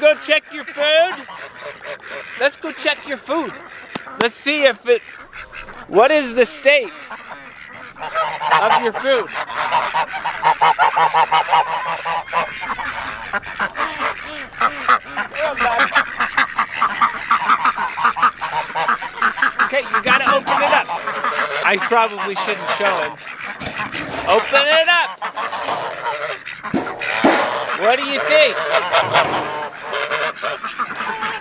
go check your food? Let's go check your food. Let's see if it... What is the state of your food? Okay, you gotta open it up. I probably shouldn't show him. Open it up. What do you think?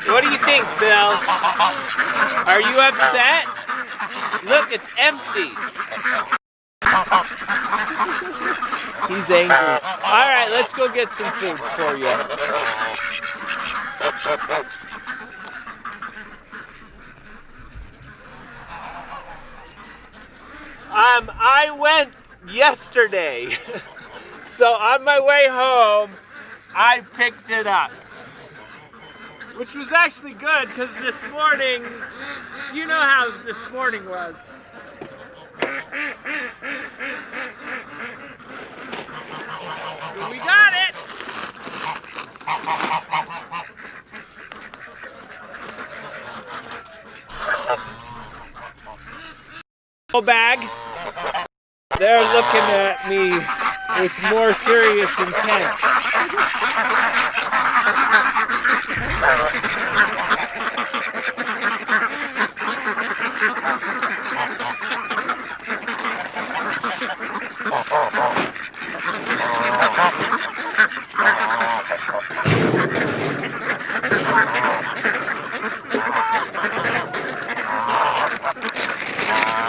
What do you think, Bill? Are you upset? Look, it's empty. He's angry. All right, let's go get some food for you. I went yesterday. So on my way home, I picked it up. Which was actually good, because this morning, you know how this morning was. So we got it! Bag. They're looking at me with more serious intent.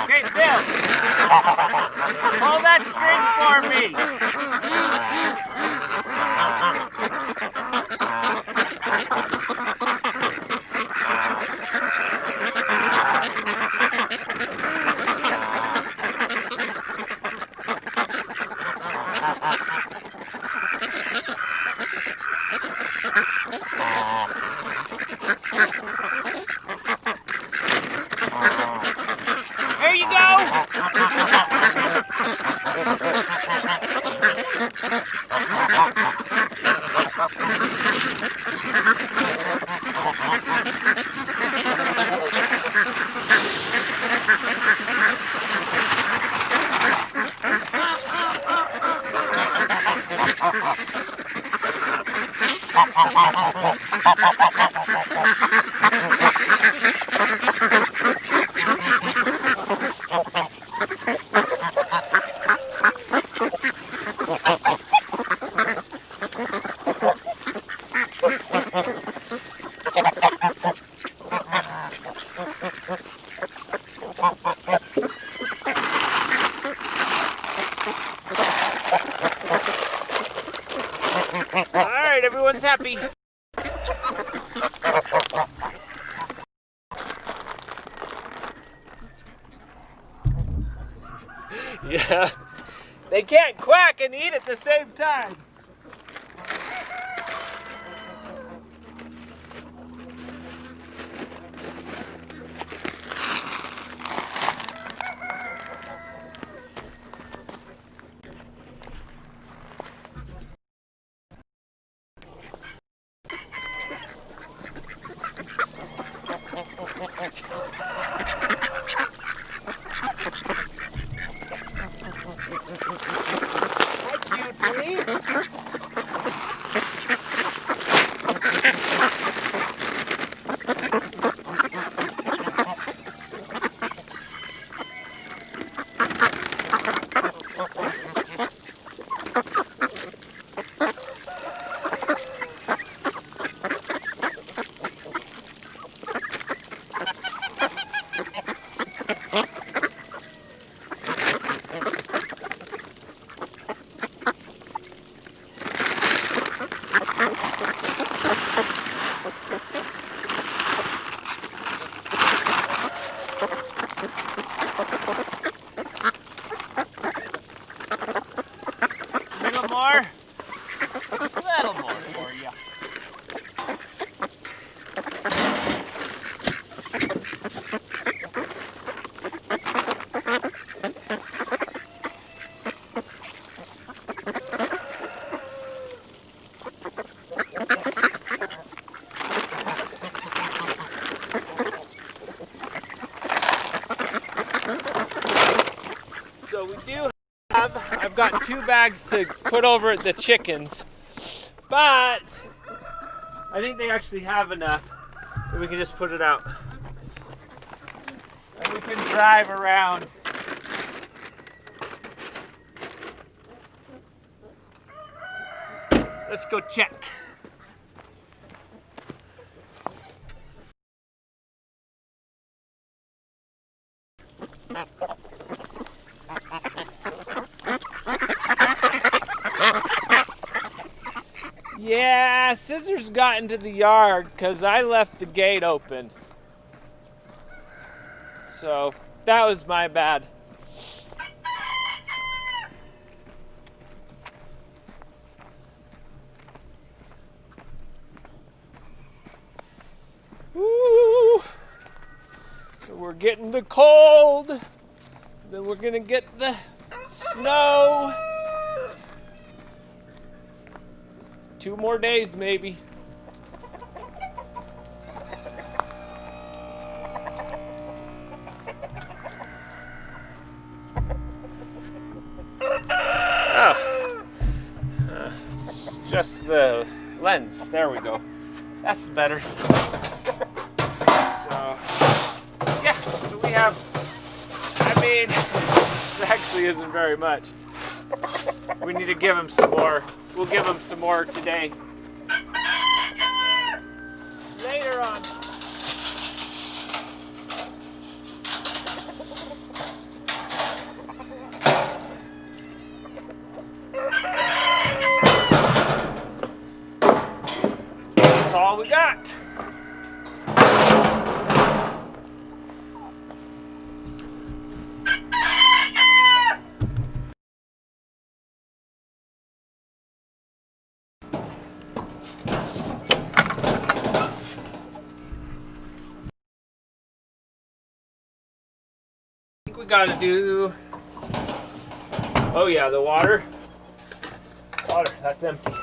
Okay, Bill, pull that string for me. Here you go. All right, everyone's happy. Yeah, they can't quack and eat at the same time. little more. Just a little more for you. I've got 2 bags to put over at the chickens, but I think they actually have enough that we can just put it out. And we can drive around. Let's go check. Yeah, Scissors got into the yard because I left the gate open. So that was my bad. Woo! We're getting the cold. Then we're gonna get the snow. 2 more days, maybe. Oh, it's just the lens. There we go. That's better. So, yeah. So we have. I mean, it actually isn't very much. We need to give him some more. We'll give him some more today. Later on. That's all we got. We gotta do, oh yeah, the water, that's empty.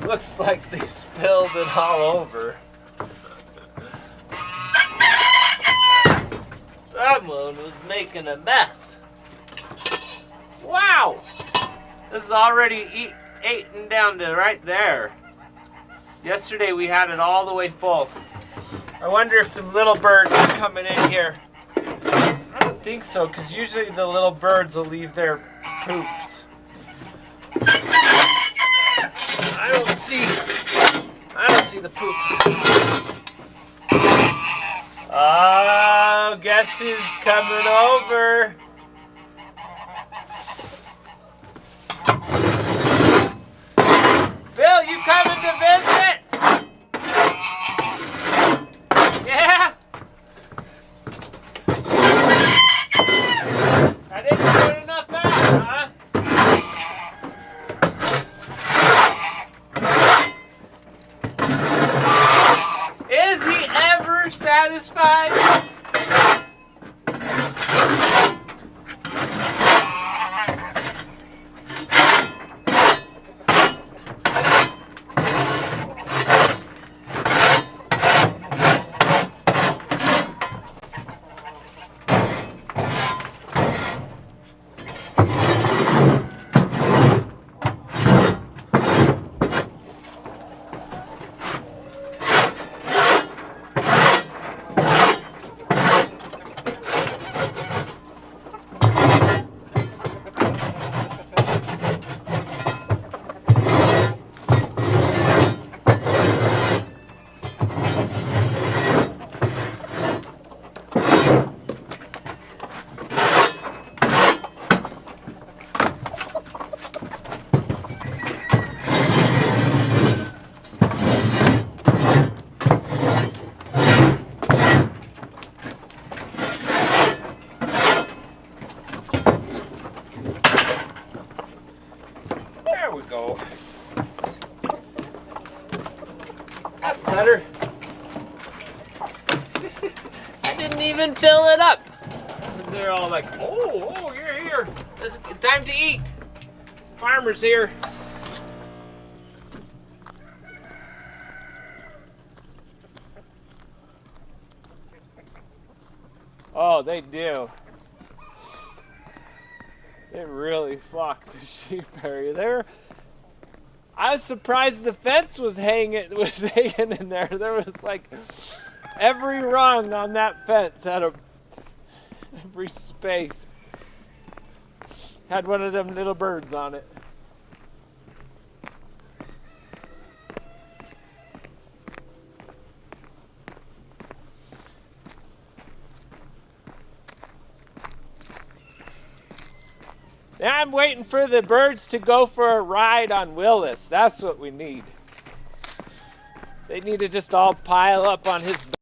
Looks like they spilled it all over. Someone was making a mess. Wow, this is already eaten down to right there. Yesterday we had it all the way full. I wonder if some little birds are coming in here. I don't think so, because usually the little birds will leave their poops. I don't see the poops. Oh, guess who's coming over? Bill, you coming to visit? Yeah? I didn't put enough back, huh? Is he ever satisfied? There we go. That's better. I didn't even fill it up. And they're all like, oh, you're here. It's time to eat. Farmer's here. Oh, they do. They really flocked the sheep area. I was surprised the fence was hanging in there. There was like every rung on that fence had every space had one of them little birds on it. Now I'm waiting for the birds to go for a ride on Willis. That's what we need. They need to just all pile up on his back.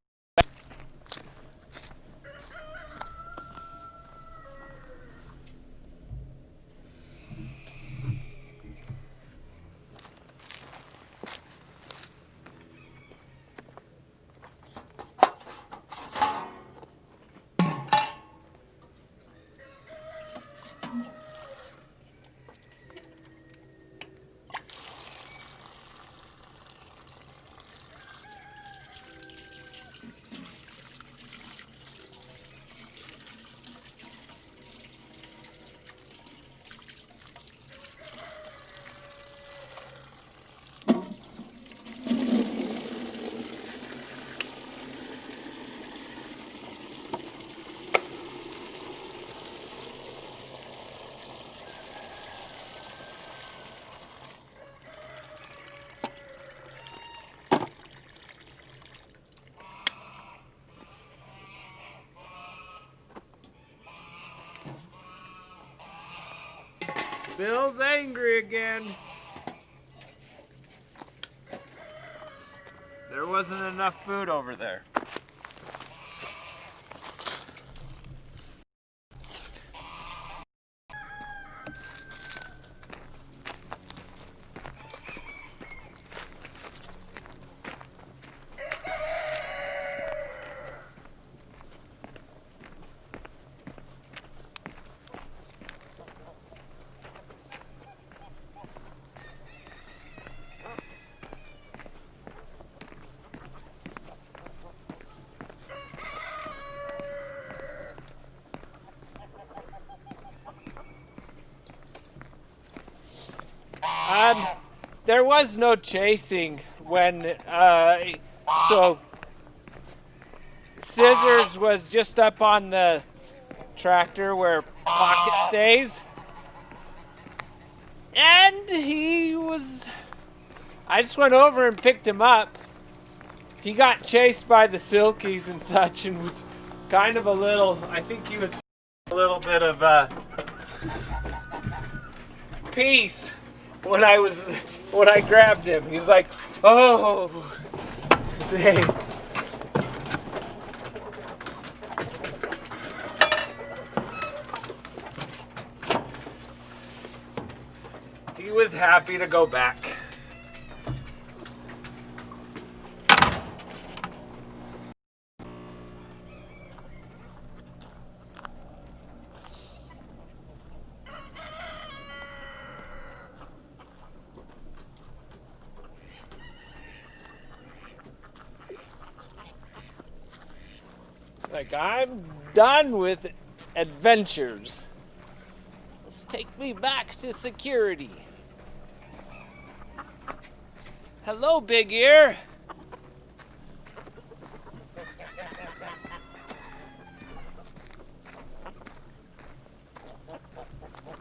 Bill's angry again. There wasn't enough food over there. There was no chasing when, so Scissors was just up on the tractor where Pocket stays. And I just went over and picked him up. He got chased by the Silkies and such and was kind of I think he was a little bit of peace. When I grabbed him, he's like, "Oh, thanks." He was happy to go back. Like, I'm done with adventures. Let's take me back to security. Hello, Big Ear.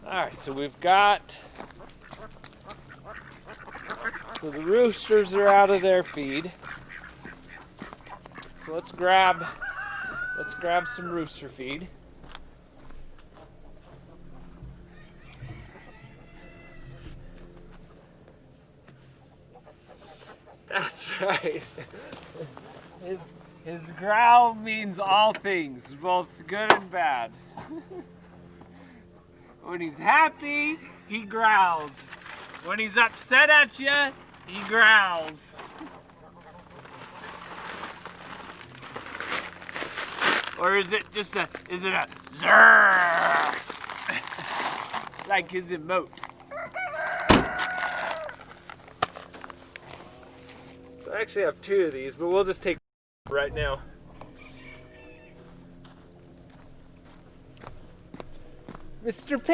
Alright, so we've got... So the roosters are out of their feed. So let's grab some rooster feed. That's right. His growl means all things, both good and bad. When he's happy, he growls. When he's upset at you, he growls. Or is it just a zrrr? Like his emote. So I actually have two of these, but we'll just take right now. Mr. P!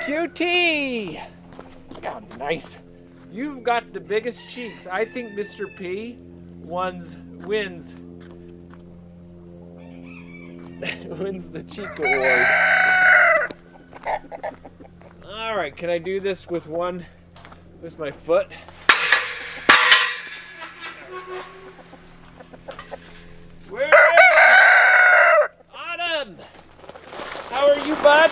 QT! Look how nice. You've got the biggest cheeks. I think Mr. P wins wins the cheek award. All right, can I do this with my foot? Where is Autumn? How are you, bud?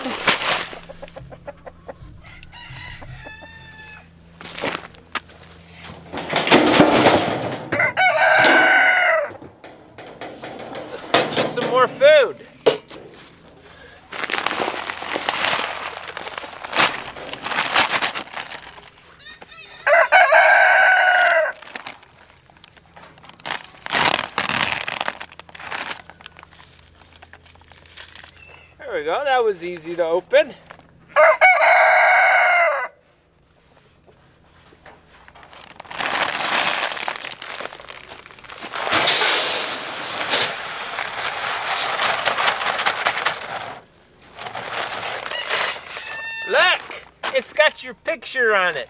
Let's get you some more food. There we go, that was easy to open. Look, it's got your picture on it.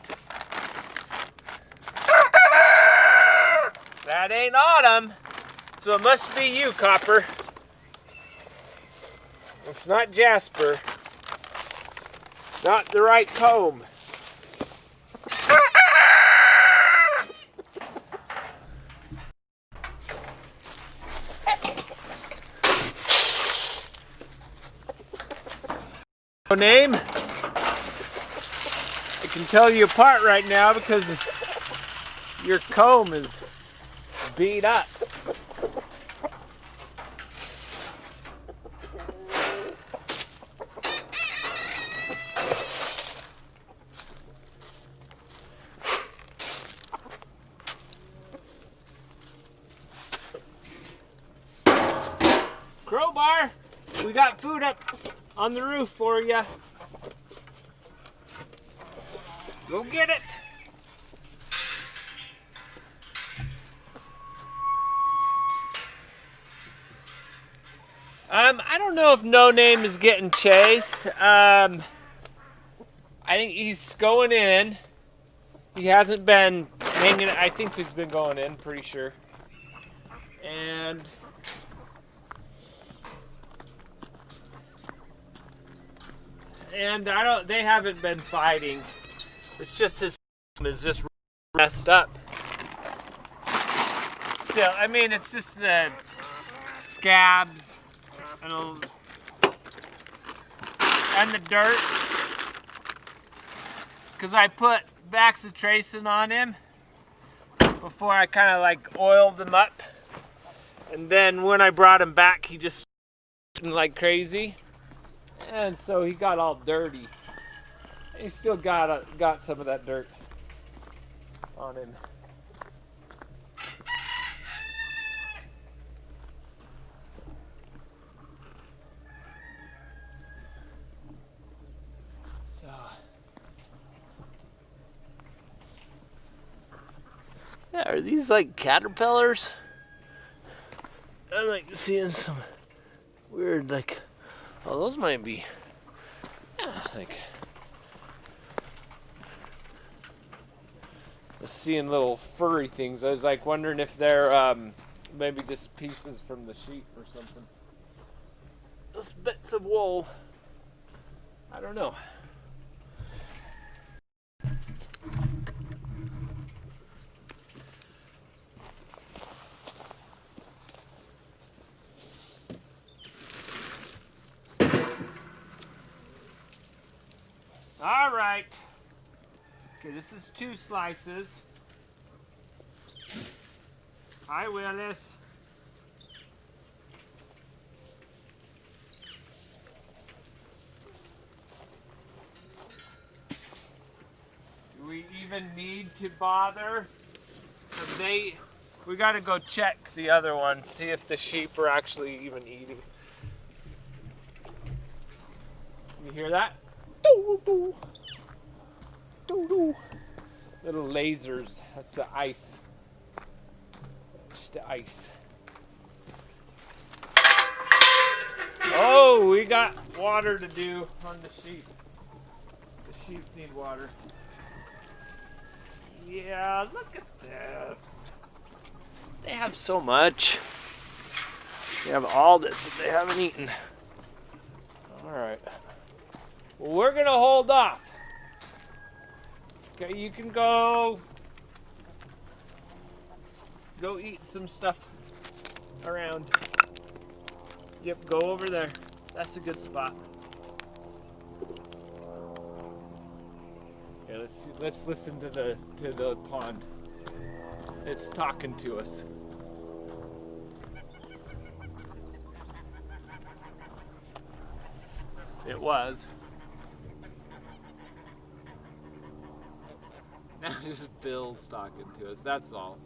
That ain't Autumn, so it must be you, Copper. It's not Jasper. Not the right comb. No name? I can tell you apart right now because your comb is beat up. Crowbar, we got food up on the roof for you. Go get it. I don't know if No Name is getting chased. I think he's going in. He hasn't been hanging. I think he's been going in, pretty sure. And they haven't been fighting. It's just his is just messed up. Still, I mean, it's just the scabs and the dirt. Because I put Baxitracin on him before I kind of like oiled him up. And then when I brought him back, he just like crazy. And so he got all dirty. He still got some of that dirt on him. So yeah, are these like caterpillars? I'm like seeing some weird like, oh, those might be, yeah, like, seeing little furry things. I was like wondering if they're maybe just pieces from the sheep or something. Just bits of wool. I don't know. All right. Okay, this is 2 slices. Hi, Willis. Do we even need to bother? We gotta go check the other one, see if the sheep are actually even eating. You hear that? Doo-doo. Doo-doo. Little lasers. That's the ice. Just the ice. Oh, we got water to do on the sheep. The sheep need water. Yeah, look at this. They have so much. They have all this that they haven't eaten. All right. Well, we're gonna hold off. Okay, you can go eat some stuff around. Yep, go over there. That's a good spot. Okay, let's see. Let's listen to the pond. It's talking to us. It was. Now just Bill's talking to us. That's all.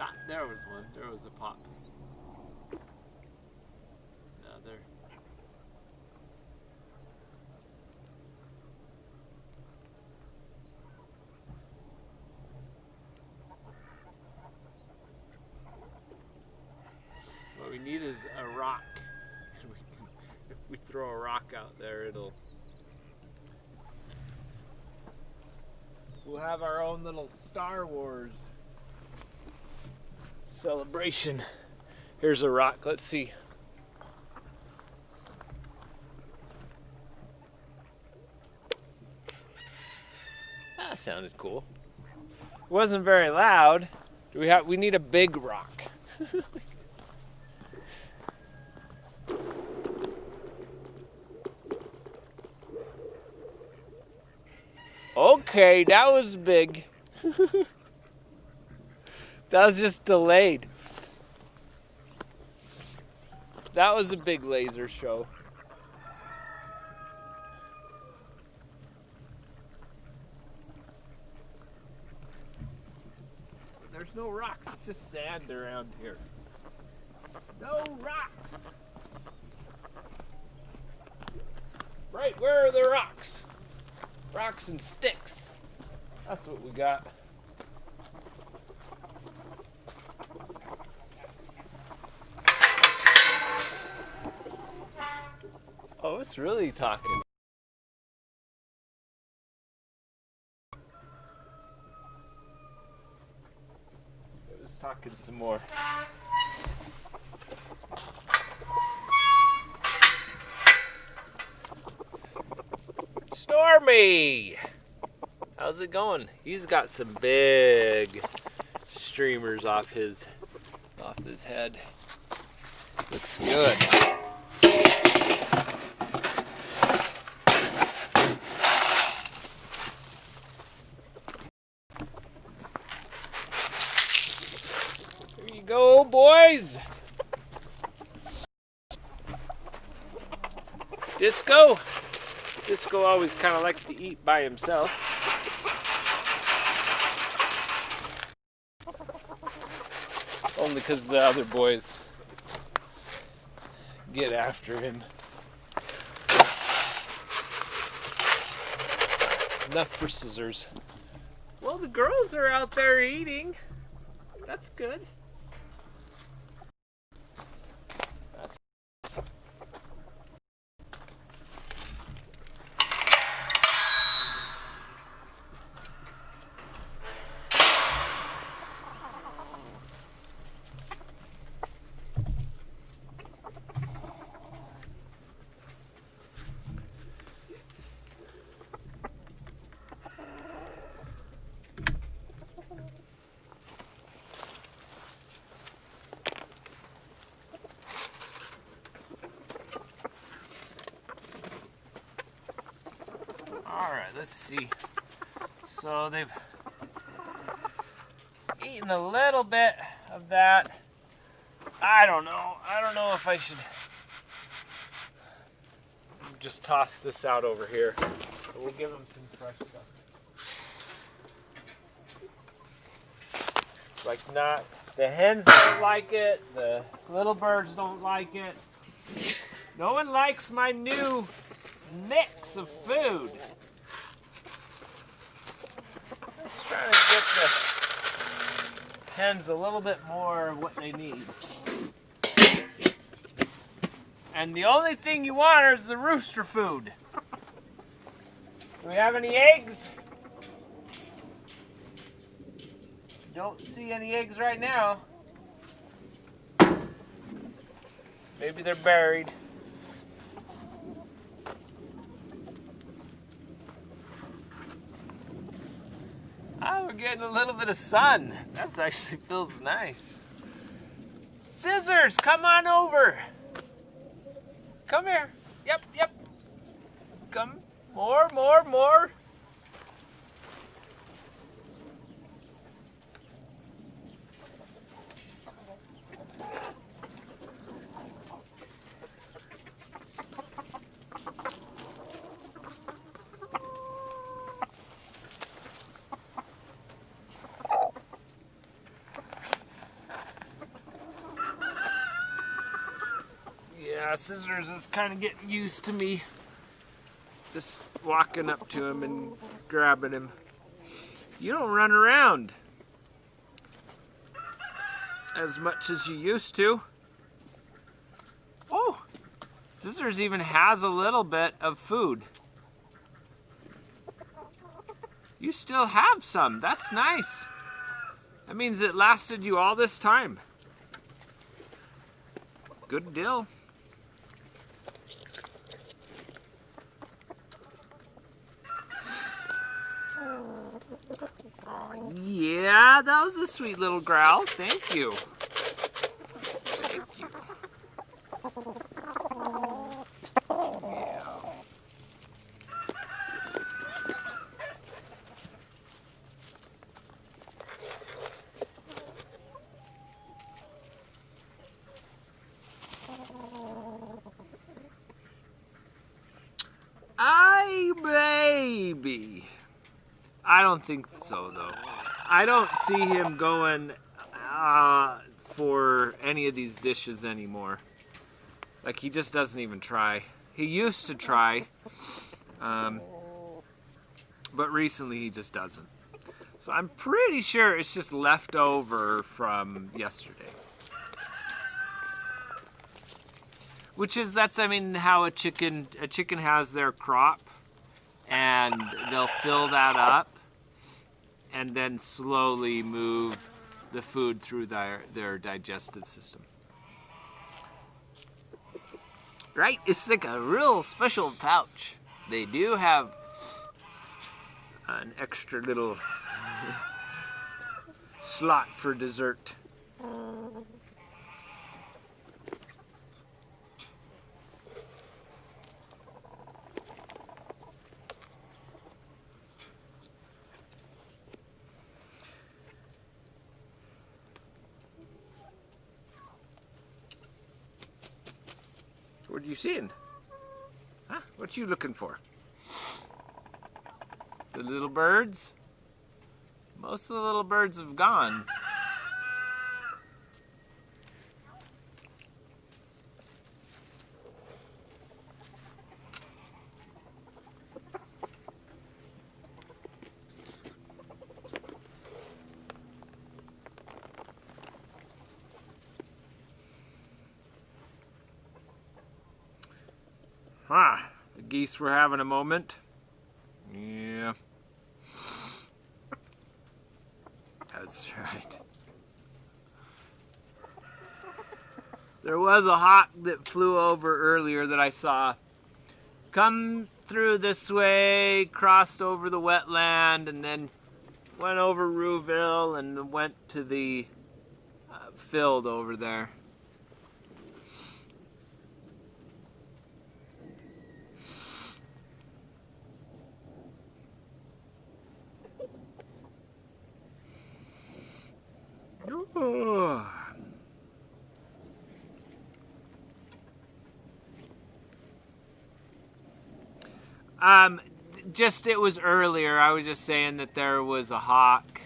Ah, there was one. There was a pop. Another. What we need is a rock. If we throw a rock out there, we'll have our own little Star Wars celebration. Here's a rock. Let's see. That sounded cool. It wasn't very loud. We need a big rock. Okay, that was big. That was just delayed. That was a big laser show. There's no rocks, it's just sand around here. No rocks. Right, where are the rocks? Rocks and sticks. That's what we got. Oh, it's really talking. It was talking some more. Stormy! How's it going? He's got some big streamers off his head. Looks good. Here you go, boys. Disco always kind of likes to eat by himself. Only because the other boys get after him. Enough for scissors. Well, the girls are out there eating. That's good. Alright, let's see. So they've eaten a little bit of that. I don't know if I should just toss this out over here. But we'll give them some fresh stuff. Like not, the hens don't like it, the little birds don't like it. No one likes my new mix of food. Let's try to get hens a little bit more of what they need. And the only thing you want is the rooster food. Do we have any eggs? Don't see any eggs right now. Maybe they're buried. Oh, we're getting a little bit of sun. That actually feels nice. Scissors, come on over. Come here. Yep, yep. Come. More, more, more. Yeah, Scissors is kind of getting used to me just walking up to him and grabbing him. You don't run around as much as you used to. Oh, Scissors even has a little bit of food. You still have some. That's nice. That means it lasted you all this time. Good deal. Yeah, that was a sweet little growl. Thank you. Thank you. Yeah. Maybe. I don't think so, though. I don't see him going for any of these dishes anymore. Like, he just doesn't even try. He used to try, but recently he just doesn't. So I'm pretty sure it's just left over from yesterday. That's how a chicken has their crop, and they'll fill that up and then slowly move the food through their digestive system. Right? It's like a real special pouch. They do have an extra little slot for dessert. What are you seeing? Huh? What you looking for? The little birds? Most of the little birds have gone. The geese were having a moment. Yeah. That's right. There was a hawk that flew over earlier that I saw. Come through this way, crossed over the wetland, and then went over Rouville and went to the field over there. It was earlier. I was just saying that there was a hawk.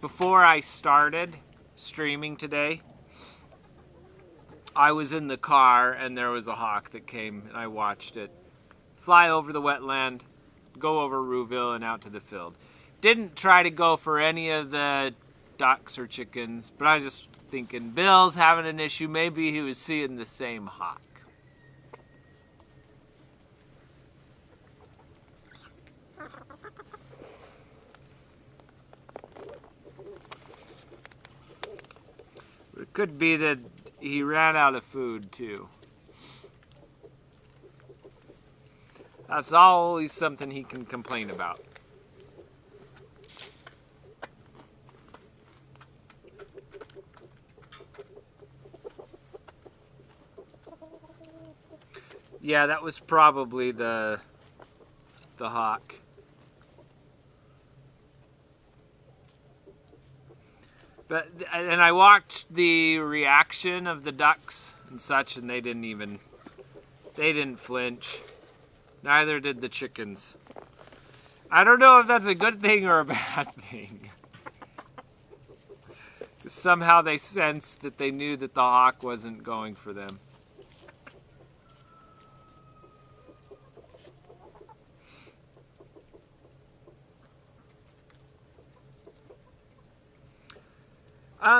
Before I started streaming today, I was in the car and there was a hawk that came and I watched it fly over the wetland, go over Rouville and out to the field. didn't try to go for any of the ducks or chickens, but I was just thinking Bill's having an issue. Maybe he was seeing the same hawk. It could be that he ran out of food too. That's always something he can complain about. Yeah, that was probably the hawk. But and I watched the reaction of the ducks and such, and they didn't flinch. Neither did the chickens. I don't know if that's a good thing or a bad thing. Somehow they sensed that they knew that the hawk wasn't going for them.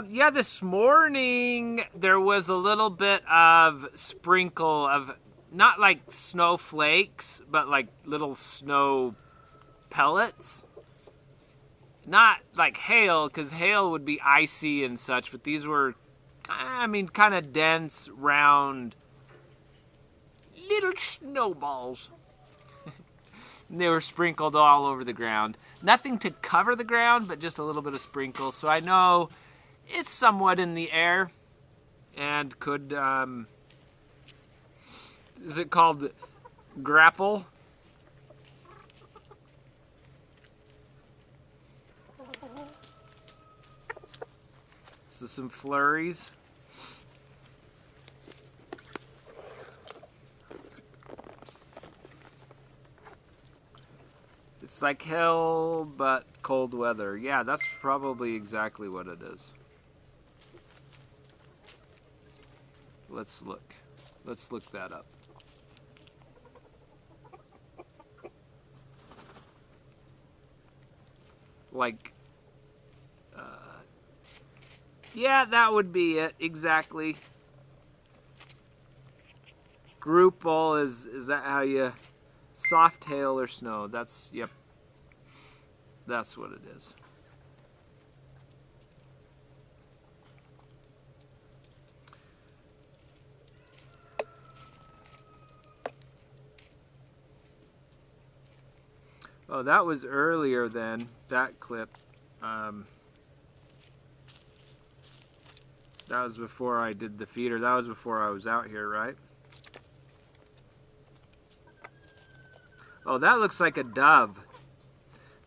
Yeah, this morning there was a little bit of sprinkle of, not like snowflakes, but like little snow pellets. Not like hail, because hail would be icy and such, but these were, kind of dense, round, little snowballs. And they were sprinkled all over the ground. Nothing to cover the ground, but just a little bit of sprinkle. So I know it's somewhat in the air and could, is it called grapple? So some flurries. It's like hell, but cold weather. Yeah, that's probably exactly what it is. Let's look. Let's look that up. Like, yeah, that would be it, exactly. Grupple, is that how you, soft hail or snow? That's, yep, that's what it is. Oh, that was earlier then, that clip. That was before I did the feeder. That was before I was out here, right? Oh, that looks like a dove.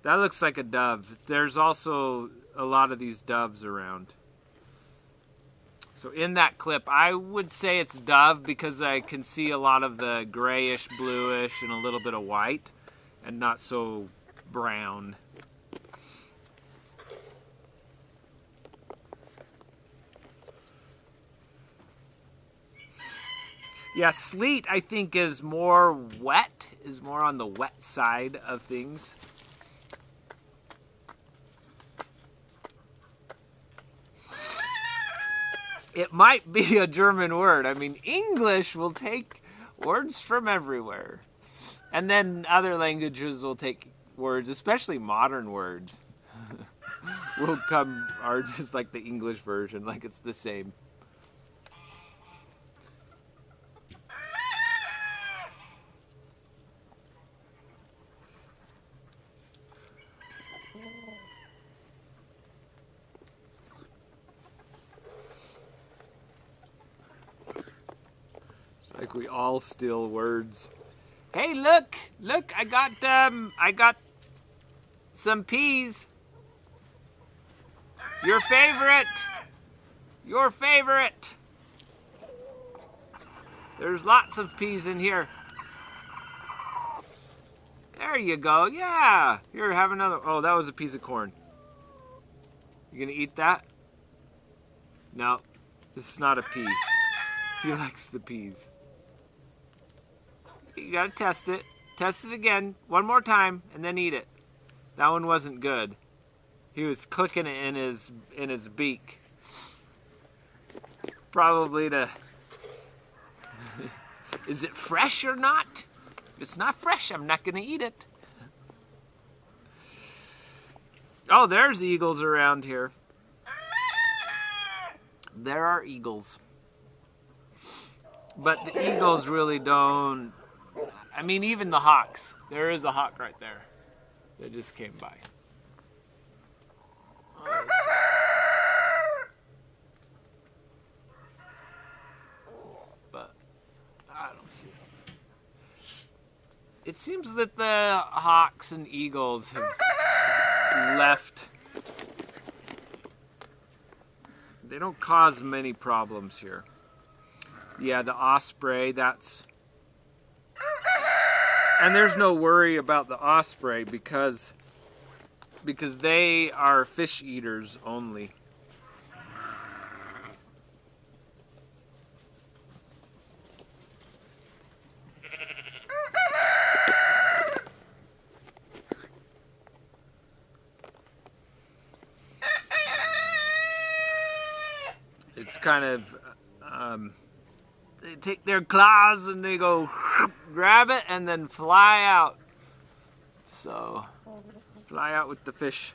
That looks like a dove. There's also a lot of these doves around. So in that clip, I would say it's dove because I can see a lot of the grayish, bluish, and a little bit of white, and not so brown. Yeah, sleet, I think, is more wet, is more on the wet side of things. It might be a German word. I mean, English will take words from everywhere. And then other languages will take words, especially modern words, are just like the English version, like it's the same. Like we all steal words. Hey, look, I got some peas. Your favorite. There's lots of peas in here. There you go. Yeah. Here, have another. Oh, that was a piece of corn. You gonna eat that? No, this is not a pea. He likes the peas. You gotta test it. Test it again, one more time, and then eat it. That one wasn't good. He was clicking it in his beak. Probably to... Is it fresh or not? If it's not fresh, I'm not going to eat it. Oh, there's eagles around here. There are eagles. But the eagles really don't... I mean, even the hawks. There is a hawk right there. That just came by. But I don't see it. It seems that the hawks and eagles have left. They don't cause many problems here. Yeah, the osprey, that's... And there's no worry about the osprey because they are fish eaters only. It's kind of, they take their claws and they go grab it and then fly out. So, fly out with the fish.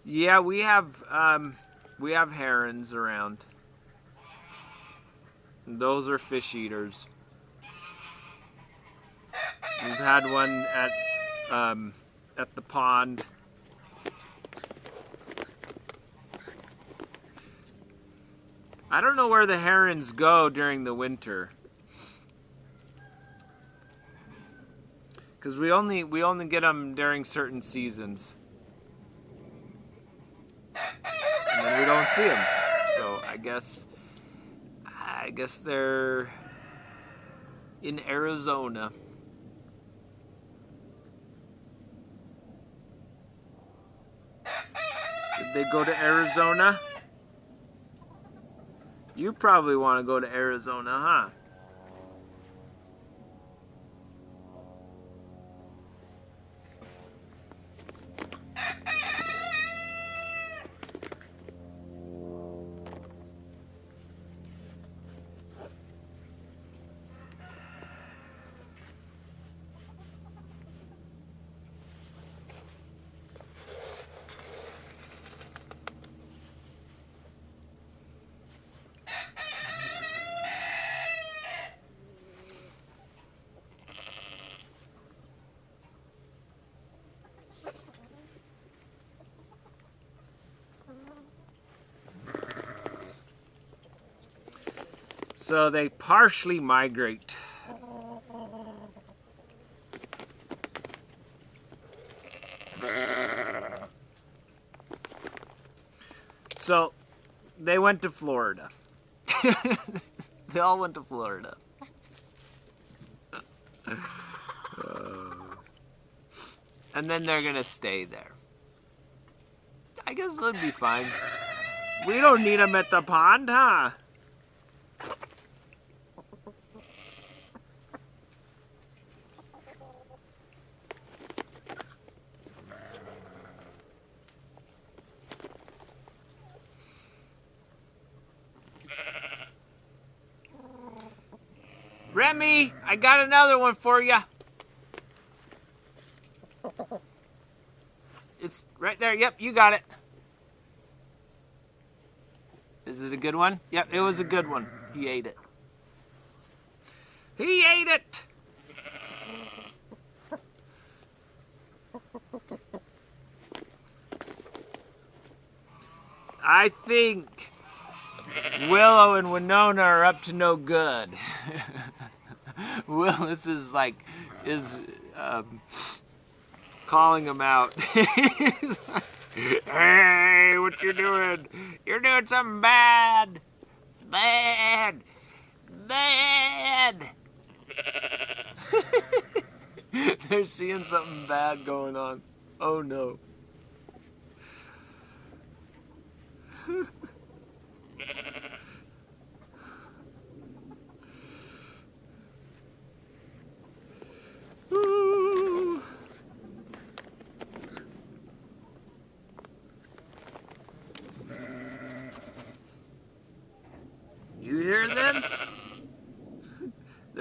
Yeah, we have herons around. Those are fish eaters. We've had one at the pond. I don't know where the herons go during the winter. Because we only get them during certain seasons. And then we don't see them. So I guess they're in Arizona. Did they go to Arizona? You probably want to go to Arizona, huh? So they partially migrate. So they went to Florida. They all went to Florida. And then they're gonna stay there. I guess that'd be fine. We don't need them at the pond, huh? Remy, I got another one for you. It's right there. Yep, you got it. Is it a good one? Yep, it was a good one. He ate it. He ate it! I think Willow and Winona are up to no good. Willis is calling him out. He's like, hey, what you doing? You're doing something bad. Bad. Bad. They're seeing something bad going on. Oh no.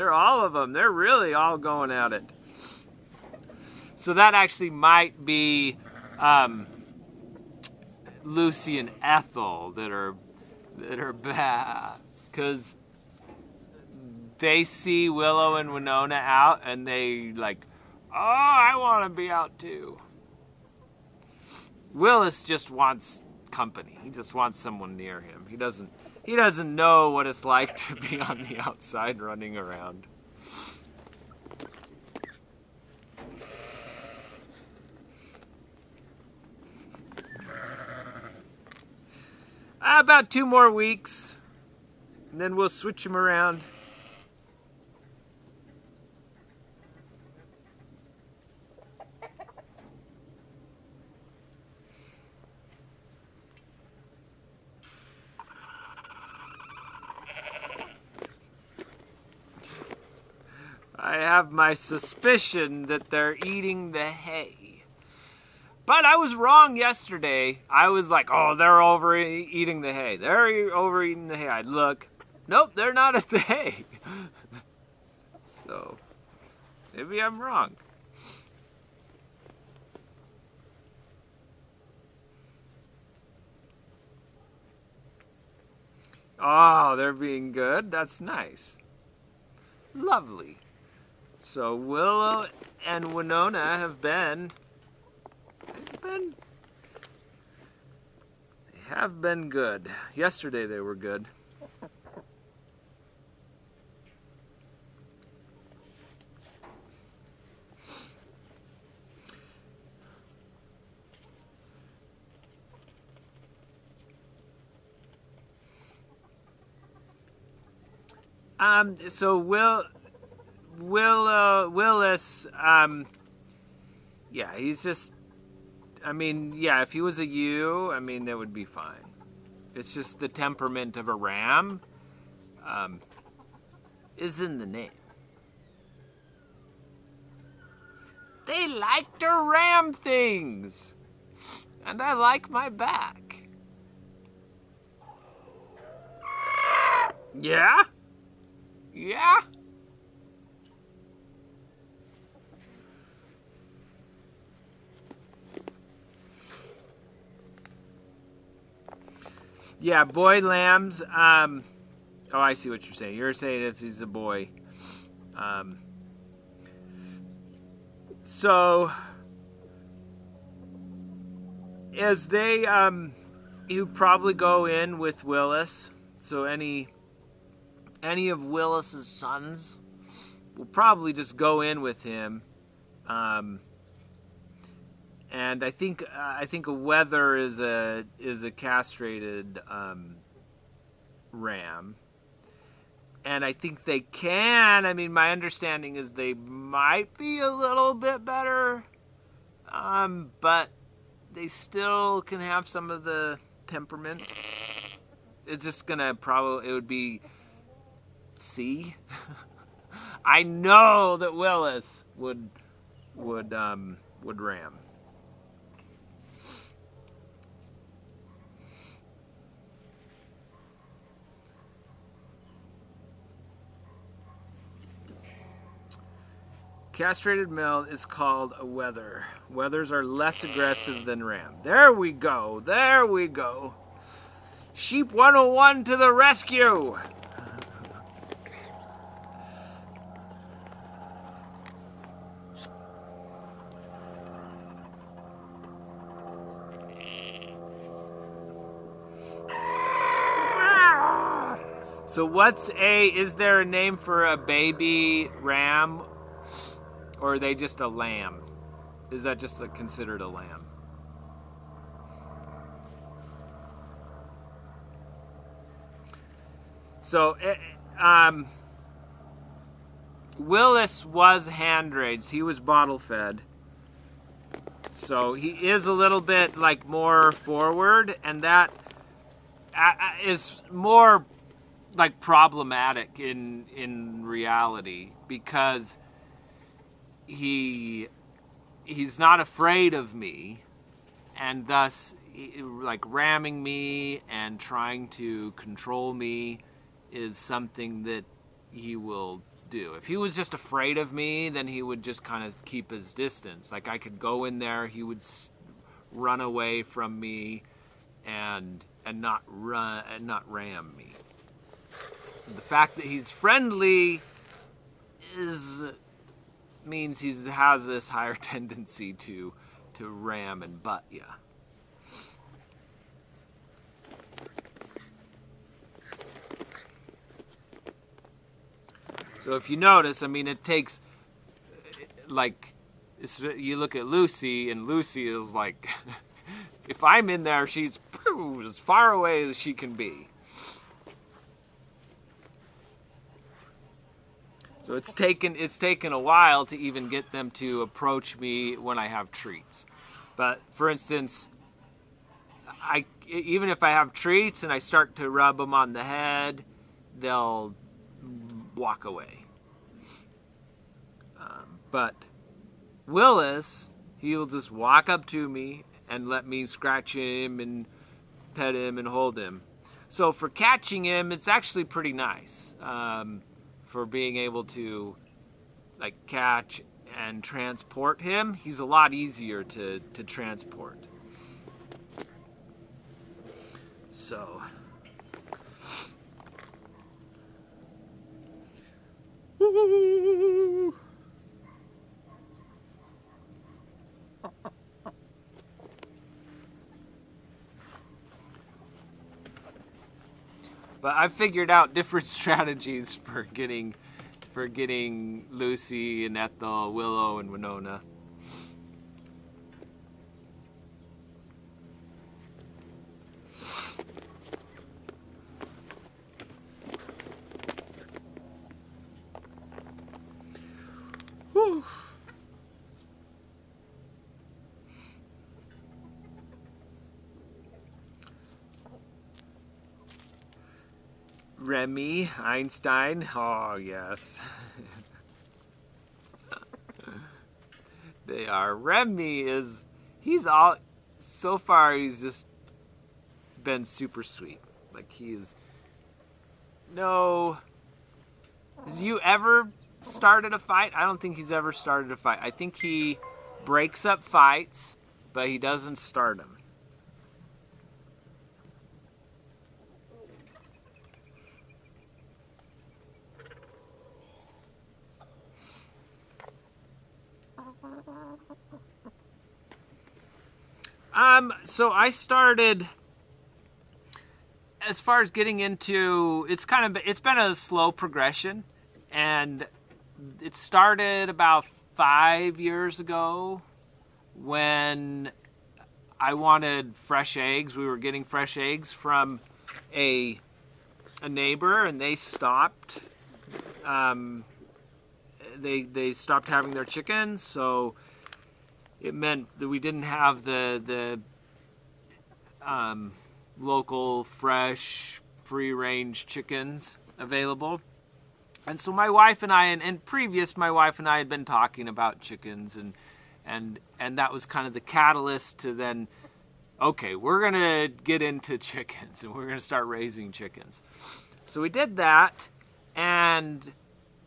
They're all of them. They're really all going at it. So that actually might be Lucy and Ethel that are bad, because they see Willow and Winona out and they like, oh, I want to be out too. Willis just wants company. He just wants someone near him. He doesn't know what it's like to be on the outside running around. About 2 more weeks, and then we'll switch them around. I have my suspicion that they're eating the hay. But I was wrong yesterday. I was like, oh, they're overeating the hay. They're overeating the hay. I'd look. Nope, they're not at the hay. So, maybe I'm wrong. Oh, they're being good. That's nice. Lovely. So Willow and Winona have been good. Yesterday they were good. So Willis, yeah, he's just, if he was a ewe, that would be fine. It's just the temperament of a ram, is in the name. They like to ram things, and I like my back. Yeah? Yeah? Yeah, boy lambs. Oh, I see what you're saying. You're saying if he's a boy. So, as they, you probably go in with Willis. So any of Willis's sons will probably just go in with him. And I think a wether is a castrated ram, and I think they can. My understanding is they might be a little bit better, but they still can have some of the temperament. It's just it would be C. I know that Willis would ram. Castrated male is called a wether. Wethers are less aggressive than ram. There we go. There we go. Sheep 101 to the rescue. So is there a name for a baby ram? Or are they just a lamb? Is that just considered a lamb? So, Willis was hand-raised. He was bottle-fed. So he is a little bit more forward, and that is more problematic in reality, because he's not afraid of me, and thus ramming me and trying to control me is something that he will do. If he was just afraid of me, then he would just kind of keep his distance. Like I could go in there, he would run away from me and not ram me. The fact that he's friendly means he has this higher tendency to ram and butt you. So if you notice, I mean, it takes, like, you look at Lucy, and Lucy is like, if I'm in there, she's as far away as she can be. So it's taken a while to even get them to approach me when I have treats. But for instance, even if I have treats and I start to rub them on the head, they'll walk away. But Willis, he'll just walk up to me and let me scratch him and pet him and hold him. So for catching him, it's actually pretty nice. For being able to like catch and transport him, he's a lot easier to transport. So woo. But I've figured out different strategies for getting Lucy and Ethel, Willow, and Winona. Whew. Remy, Einstein, oh yes. They are. Remy he's so far he's just been super sweet. Like has you ever started a fight? I don't think he's ever started a fight. I think he breaks up fights, but he doesn't start them. So I started, as far as getting into, it's been a slow progression, and it started about 5 years ago when I wanted fresh eggs. We were getting fresh eggs from a neighbor, and they stopped. They stopped having their chickens, so it meant that we didn't have the local, fresh, free-range chickens available. And so my wife and I, and previous, my wife and I had been talking about chickens, and that was kind of the catalyst to then, okay, we're going to get into chickens, and we're going to start raising chickens. So we did that, and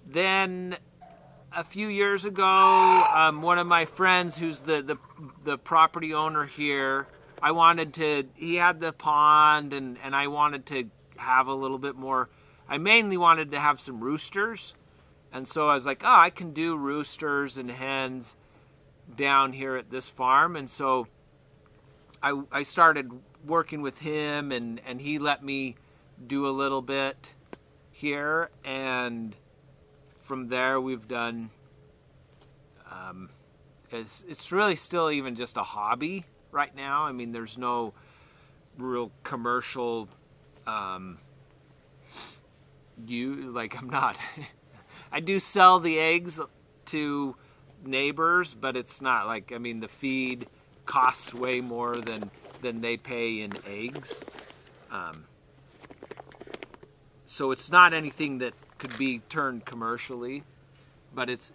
then a few years ago, one of my friends who's the property owner here, he had the pond, and I wanted to have a little bit more. I mainly wanted to have some roosters, and so I was like, I can do roosters and hens down here at this farm. And so I started working with him, and he let me do a little bit here, and from there we've done, it's really still even just a hobby right now. I mean, there's no real commercial, I'm not, I do sell the eggs to neighbors, but it's not like, I mean, the feed costs way more than they pay in eggs. So it's not anything that could be turned commercially, but it's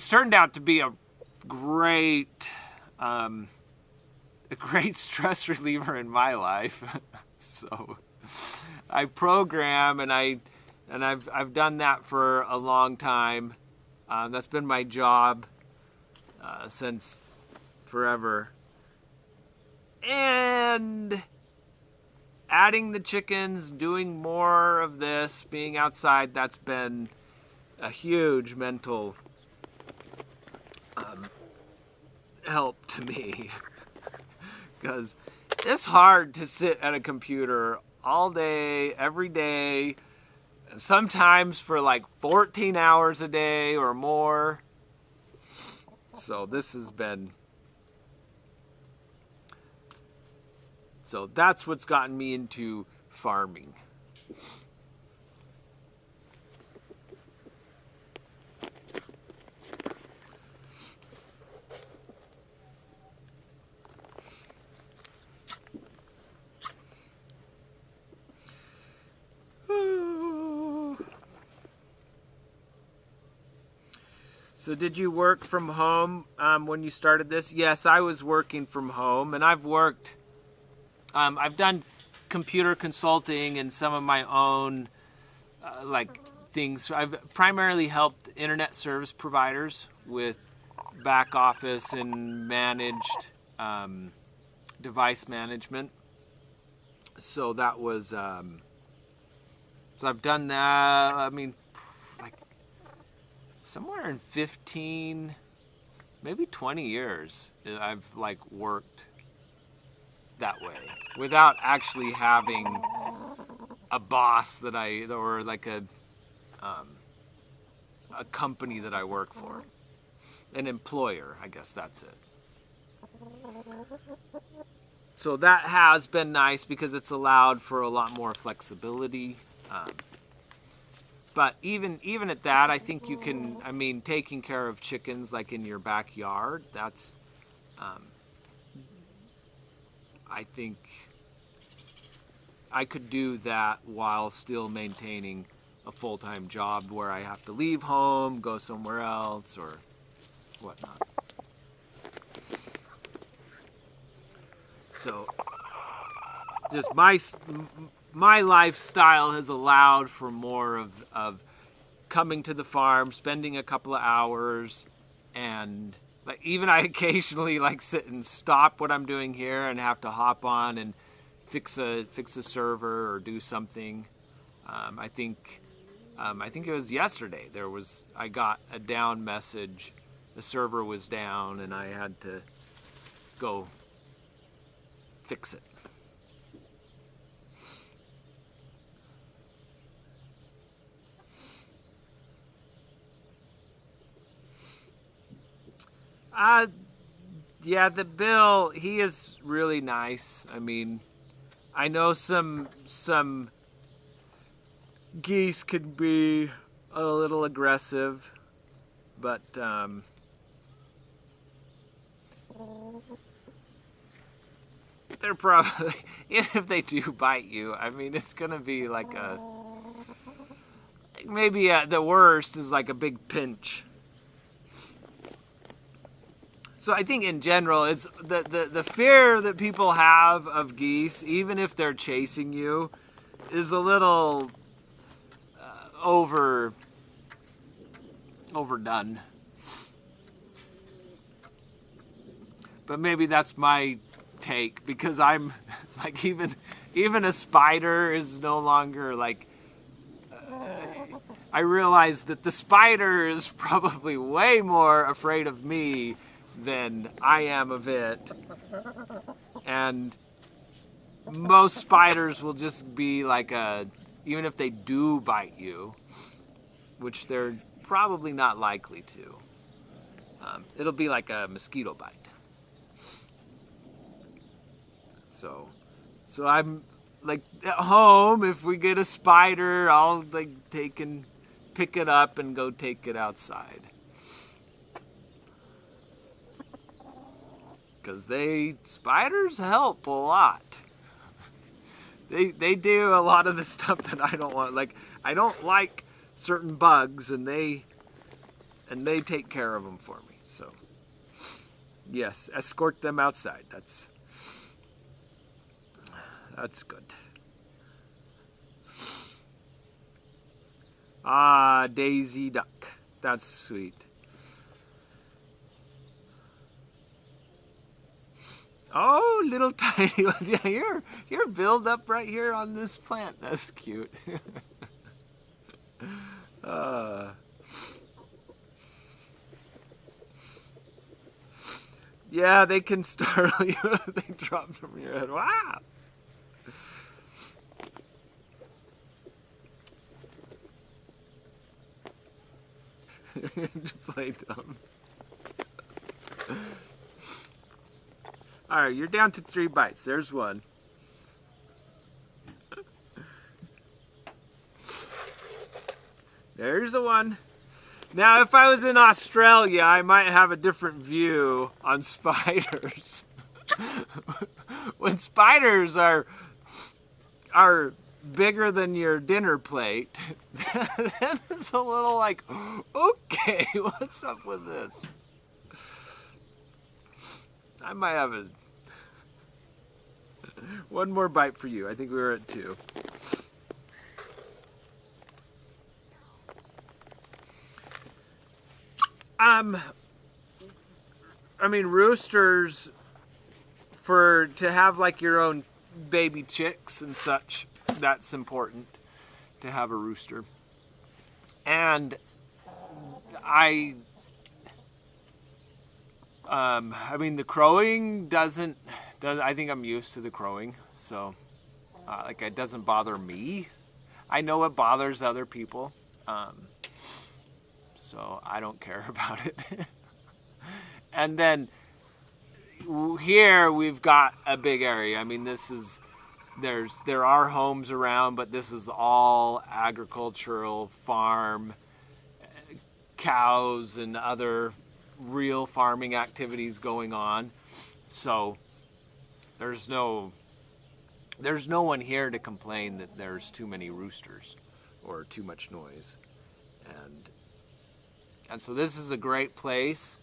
turned out to be a great stress reliever in my life. So I program and I And I've done that for a long time. That's been my job since forever. And adding the chickens, doing more of this, being outside, that's been a huge mental help to me. Because it's hard to sit at a computer all day, every day, sometimes for like 14 hours a day or more. So this has been... So that's what's gotten me into farming. So did you work from home when you started this? Yes, I was working from home, and I've worked... I've done computer consulting and some of my own things. I've primarily helped internet service providers with back office and managed device management. So that was, so I've done that, I mean, like somewhere in 15, maybe 20 years I've worked that way without actually having a boss or like a company that I work for, an employer, I guess that's it. So that has been nice because it's allowed for a lot more flexibility. But even at that, I think you can, I mean, taking care of chickens like in your backyard, that's I think I could do that while still maintaining a full-time job where I have to leave home, go somewhere else, or whatnot. So, just my lifestyle has allowed for more of coming to the farm, spending a couple of hours, and even I occasionally sit and stop what I'm doing here and have to hop on and fix a server or do something. I think it was yesterday. I got a down message. The server was down and I had to go fix it. Yeah, the Bill, he is really nice. I mean, I know some geese could be a little aggressive, but they're probably, even if they do bite you, I mean, it's gonna be maybe the worst is a big pinch. So I think in general, it's the fear that people have of geese, even if they're chasing you, is a little overdone. But maybe that's my take, because I'm even a spider is no longer I realize that the spider is probably way more afraid of me than I am of it. And most spiders will just be even if they do bite you, which they're probably not likely to, it'll be like a mosquito bite. So I'm at home, if we get a spider, I'll pick it up and go take it outside. Because spiders help a lot. They do a lot of the stuff that I don't want. I don't like certain bugs, and they take care of them for me. So yes, escort them outside. That's good. Ah, Daisy Duck. That's sweet. Oh, little tiny ones. Yeah, you're built up right here on this plant. That's cute. Yeah, they can startle you if they drop from your head. Wow. Play dumb. All right, you're down to 3 bites. There's one. There's the one. Now, if I was in Australia, I might have a different view on spiders. When spiders are bigger than your dinner plate, then it's a little like, okay, what's up with this? I might have one more bite for you. I think we were at 2. I mean, roosters, to have like your own baby chicks and such, that's important to have a rooster. And I mean, the crowing doesn't, I think I'm used to the crowing, so like it doesn't bother me. I know it bothers other people, so I don't care about it. And then here we've got a big area. I mean, there are homes around, but this is all agricultural farm, cows and other real farming activities going on. So there's no one here to complain that there's too many roosters or too much noise. And so this is a great place.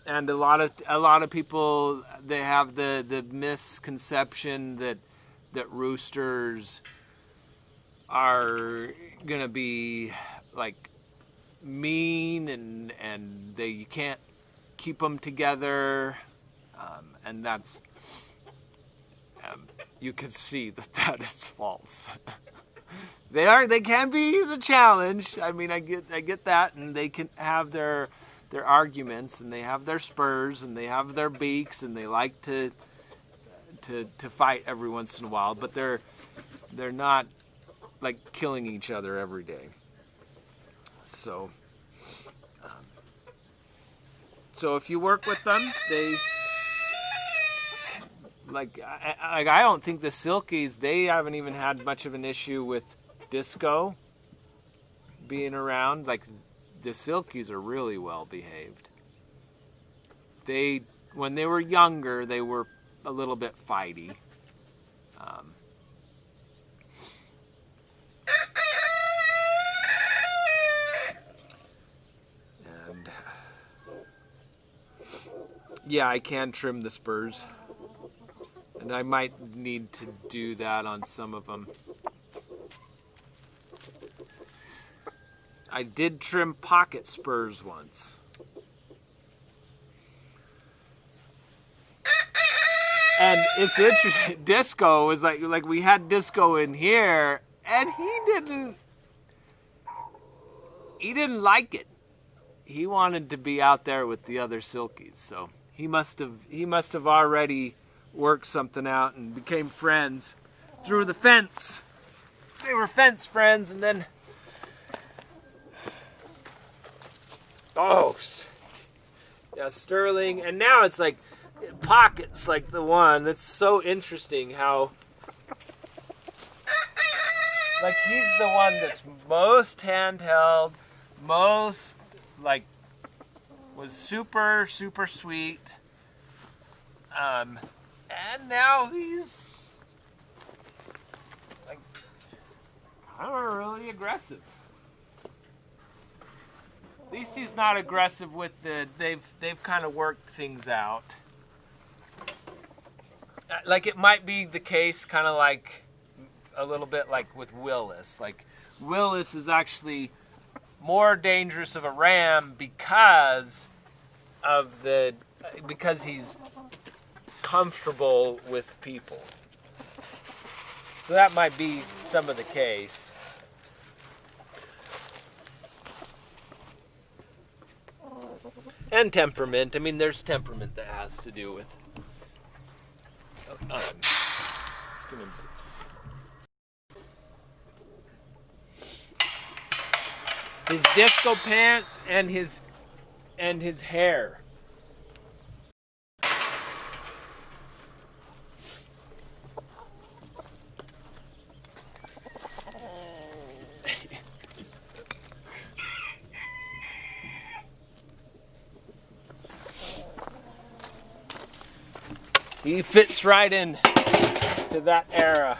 And a lot of people, they have the misconception that roosters are gonna be like mean and you can't keep them together, and that's you can see that is false. They can be the challenge. I mean, I get that, and they can have their arguments, and they have their spurs, and they have their beaks, and they like to fight every once in a while, but they're not like killing each other every day. So if you work with them, they I don't think the Silkies, they haven't even had much of an issue with Disco being around. Like, the Silkies are really well behaved. When they were younger, they were a little bit fighty. And yeah, I can trim the spurs. And I might need to do that on some of them. I did trim pocket spurs once. And it's interesting, Disco was like we had Disco in here, and he didn't like it. He wanted to be out there with the other Silkies, so he must have already worked something out and became friends through the fence. They were fence friends, and then Sterling, and now it's like Pocket's like the one that's so interesting how like he's the one that's most handheld, most like was super sweet, and now he's like I don't know, really aggressive. At least he's not aggressive with they've kind of worked things out. Like it might be the case kind of like a little bit like with Willis. Like Willis is actually more dangerous of a ram because he's comfortable with people. So that might be some of the case. And temperament. I mean, there's temperament that has to do with his disco pants and his hair. He fits right in to that era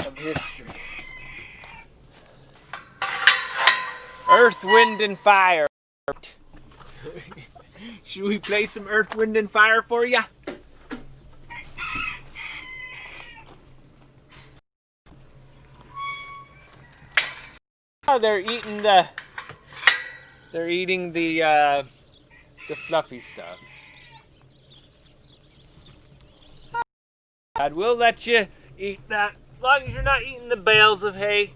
of history. Earth, Wind, and Fire. Should we play some Earth, Wind, and Fire for ya? Oh, they're eating the fluffy stuff. God, we'll let you eat that as long as you're not eating the bales of hay.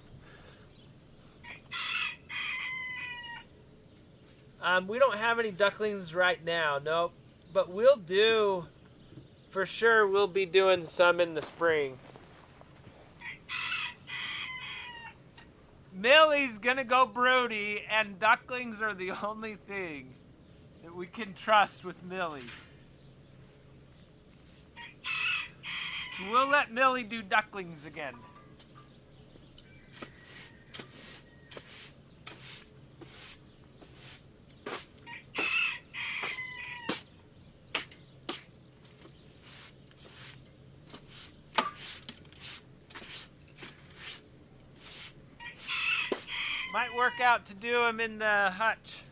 We don't have any ducklings right now, nope. But we'll do, for sure, we'll be doing some in the spring. Millie's gonna go broody, and ducklings are the only thing that we can trust with Millie. So we'll let Millie do ducklings again. Might work out to do them in the hutch.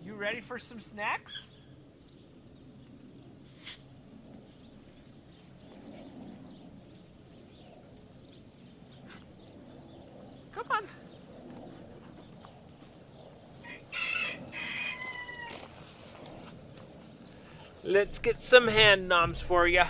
You ready for some snacks? Come on. Let's get some hand noms for you.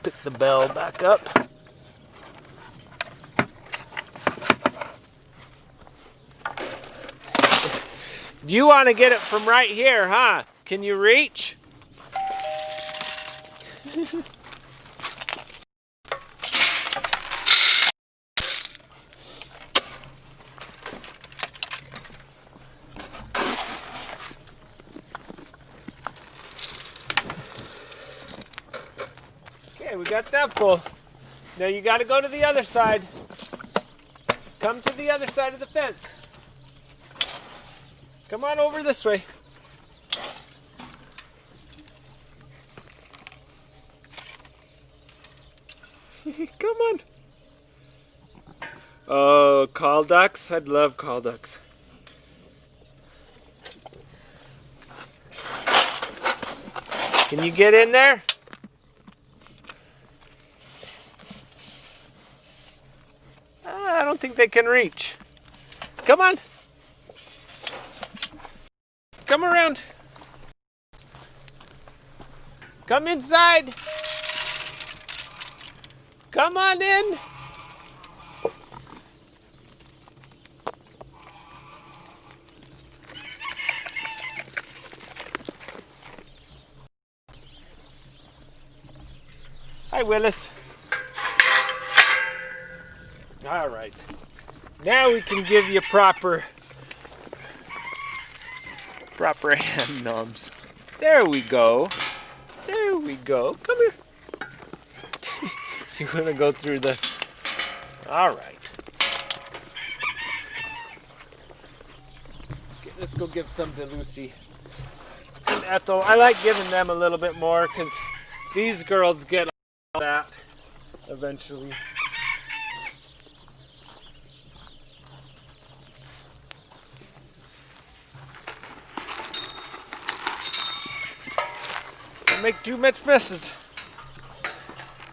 Pick the bell back up. You want to get it from right here, huh? Can you reach? Okay, we got that full. Now you got to go to the other side. Come to the other side of the fence. Come on over this way. Come on. Oh, call ducks? I'd love call ducks. Can you get in there? I don't think they can reach. Come on. Come around. Come inside. Come on in. Hi, Willis. All right. Now we can give you proper hand knobs. There we go. There we go. Come here. You want to go through the... All right. Okay, let's go give some to Lucy and Ethel. I like giving them a little bit more because these girls get all that eventually. Don't make too much messes.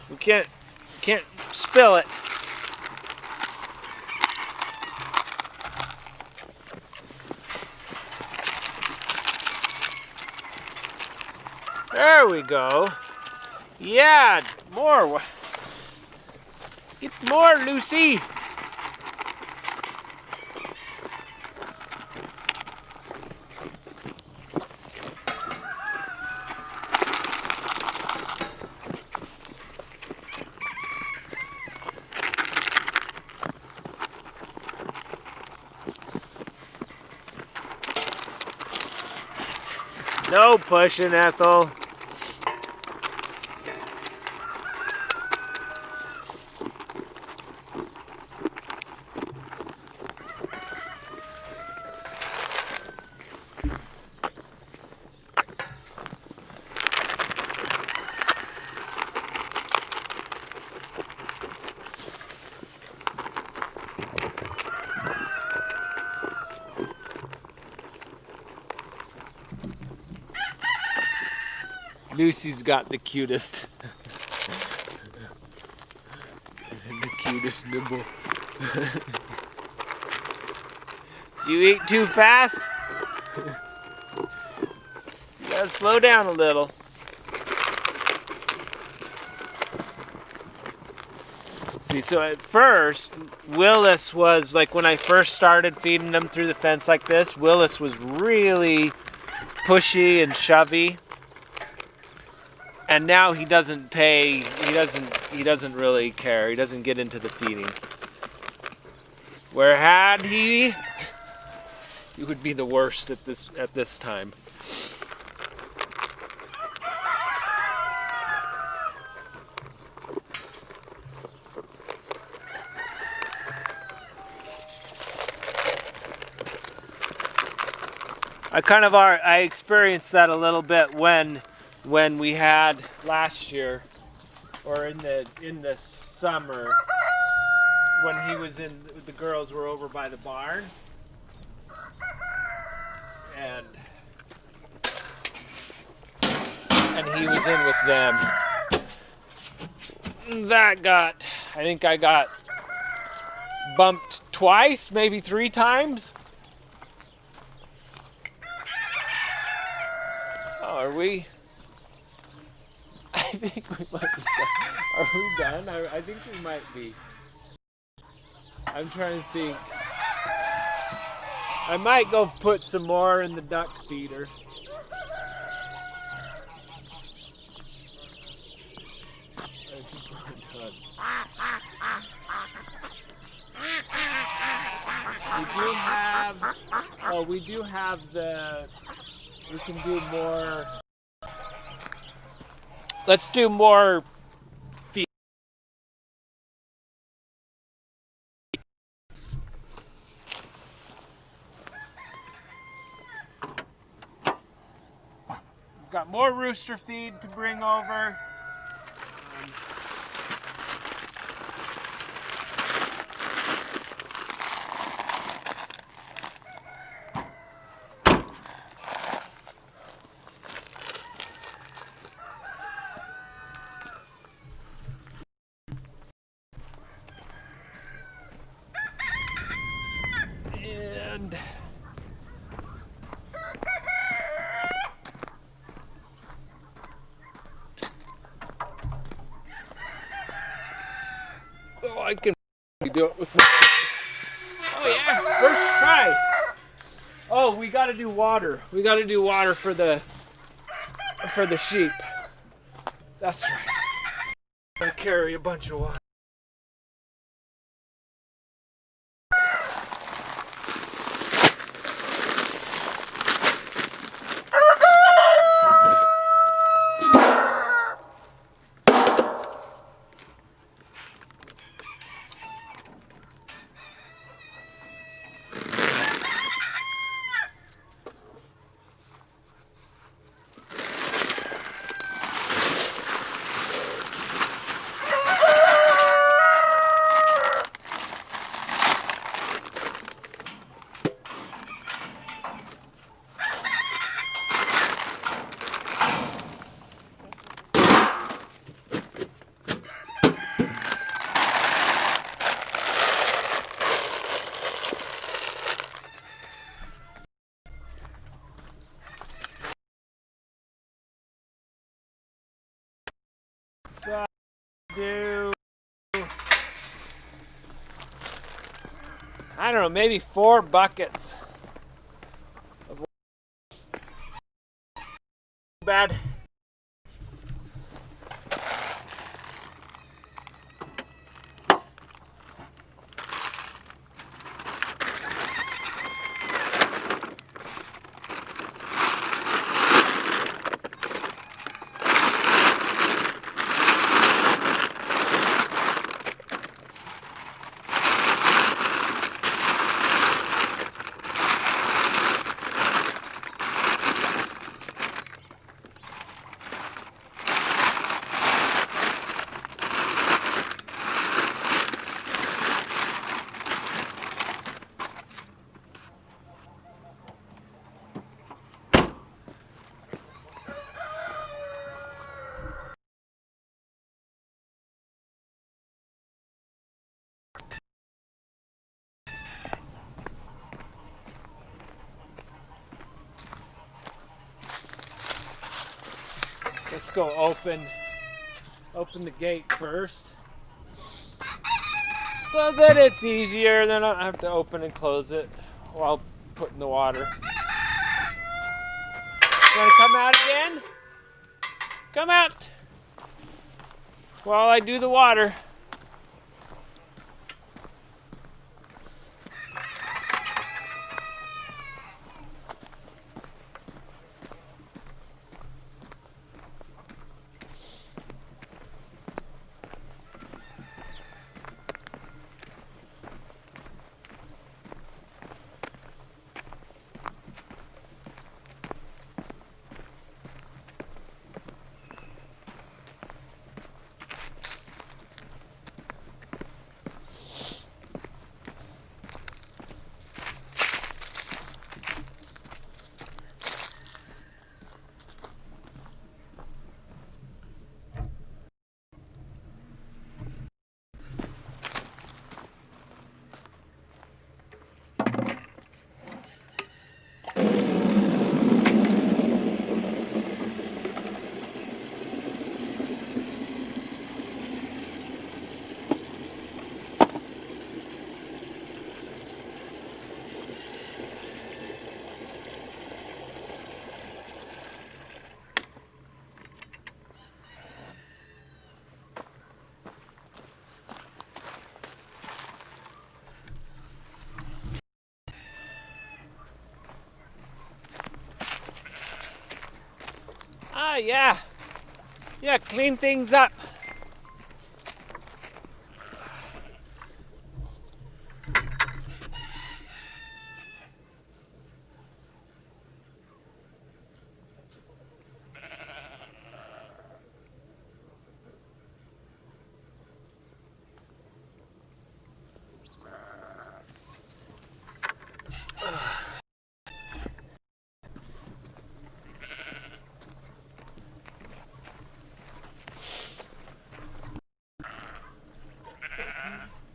We can't spill it. There we go. Yeah, more. Get more, Lucy. No pushing, Ethel. Lucy's got the cutest. The cutest nibble. Do you eat too fast? You gotta slow down a little. See, so at first, Willis was, like when I first started feeding them through the fence like this, Willis was really pushy and shovey. And now he doesn't pay, he doesn't really care. He doesn't get into the feeding. Where had he would be the worst at this time. I experienced that a little bit when we had last year, or in the summer, when he was the girls were over by the barn, and he was in with them. I think I got bumped twice, maybe 3 times. Oh, are we? I think we might be done. Are we done? I think we might be. I'm trying to think. I might go put some more in the duck feeder. I think we're done. We do have we can do more. Let's do more feed. We've got more rooster feed to bring over. do it with me. Oh yeah, first try. Oh, we gotta do water. We gotta do water for the sheep. That's right. I carry a bunch of water. So do, I don't know, maybe 4 buckets of bad. Let's go open the gate first, so that it's easier. Then I don't have to open and close it while putting the water. You want to come out again? Come out while I do the water. Ah, yeah. Yeah, clean things up.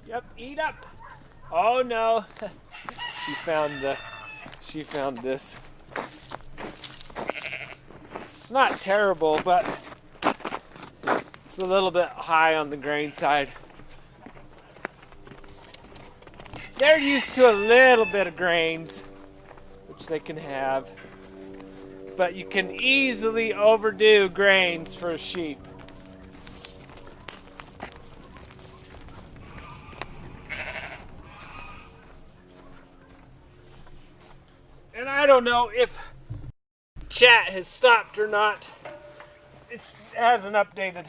Yep, eat up. Oh no. She found this. It's not terrible, but it's a little bit high on the grain side. they're used to a little bit of grains, which they can have. But you can easily overdo grains for a sheep. And I don't know if chat has stopped or not. It hasn't updated.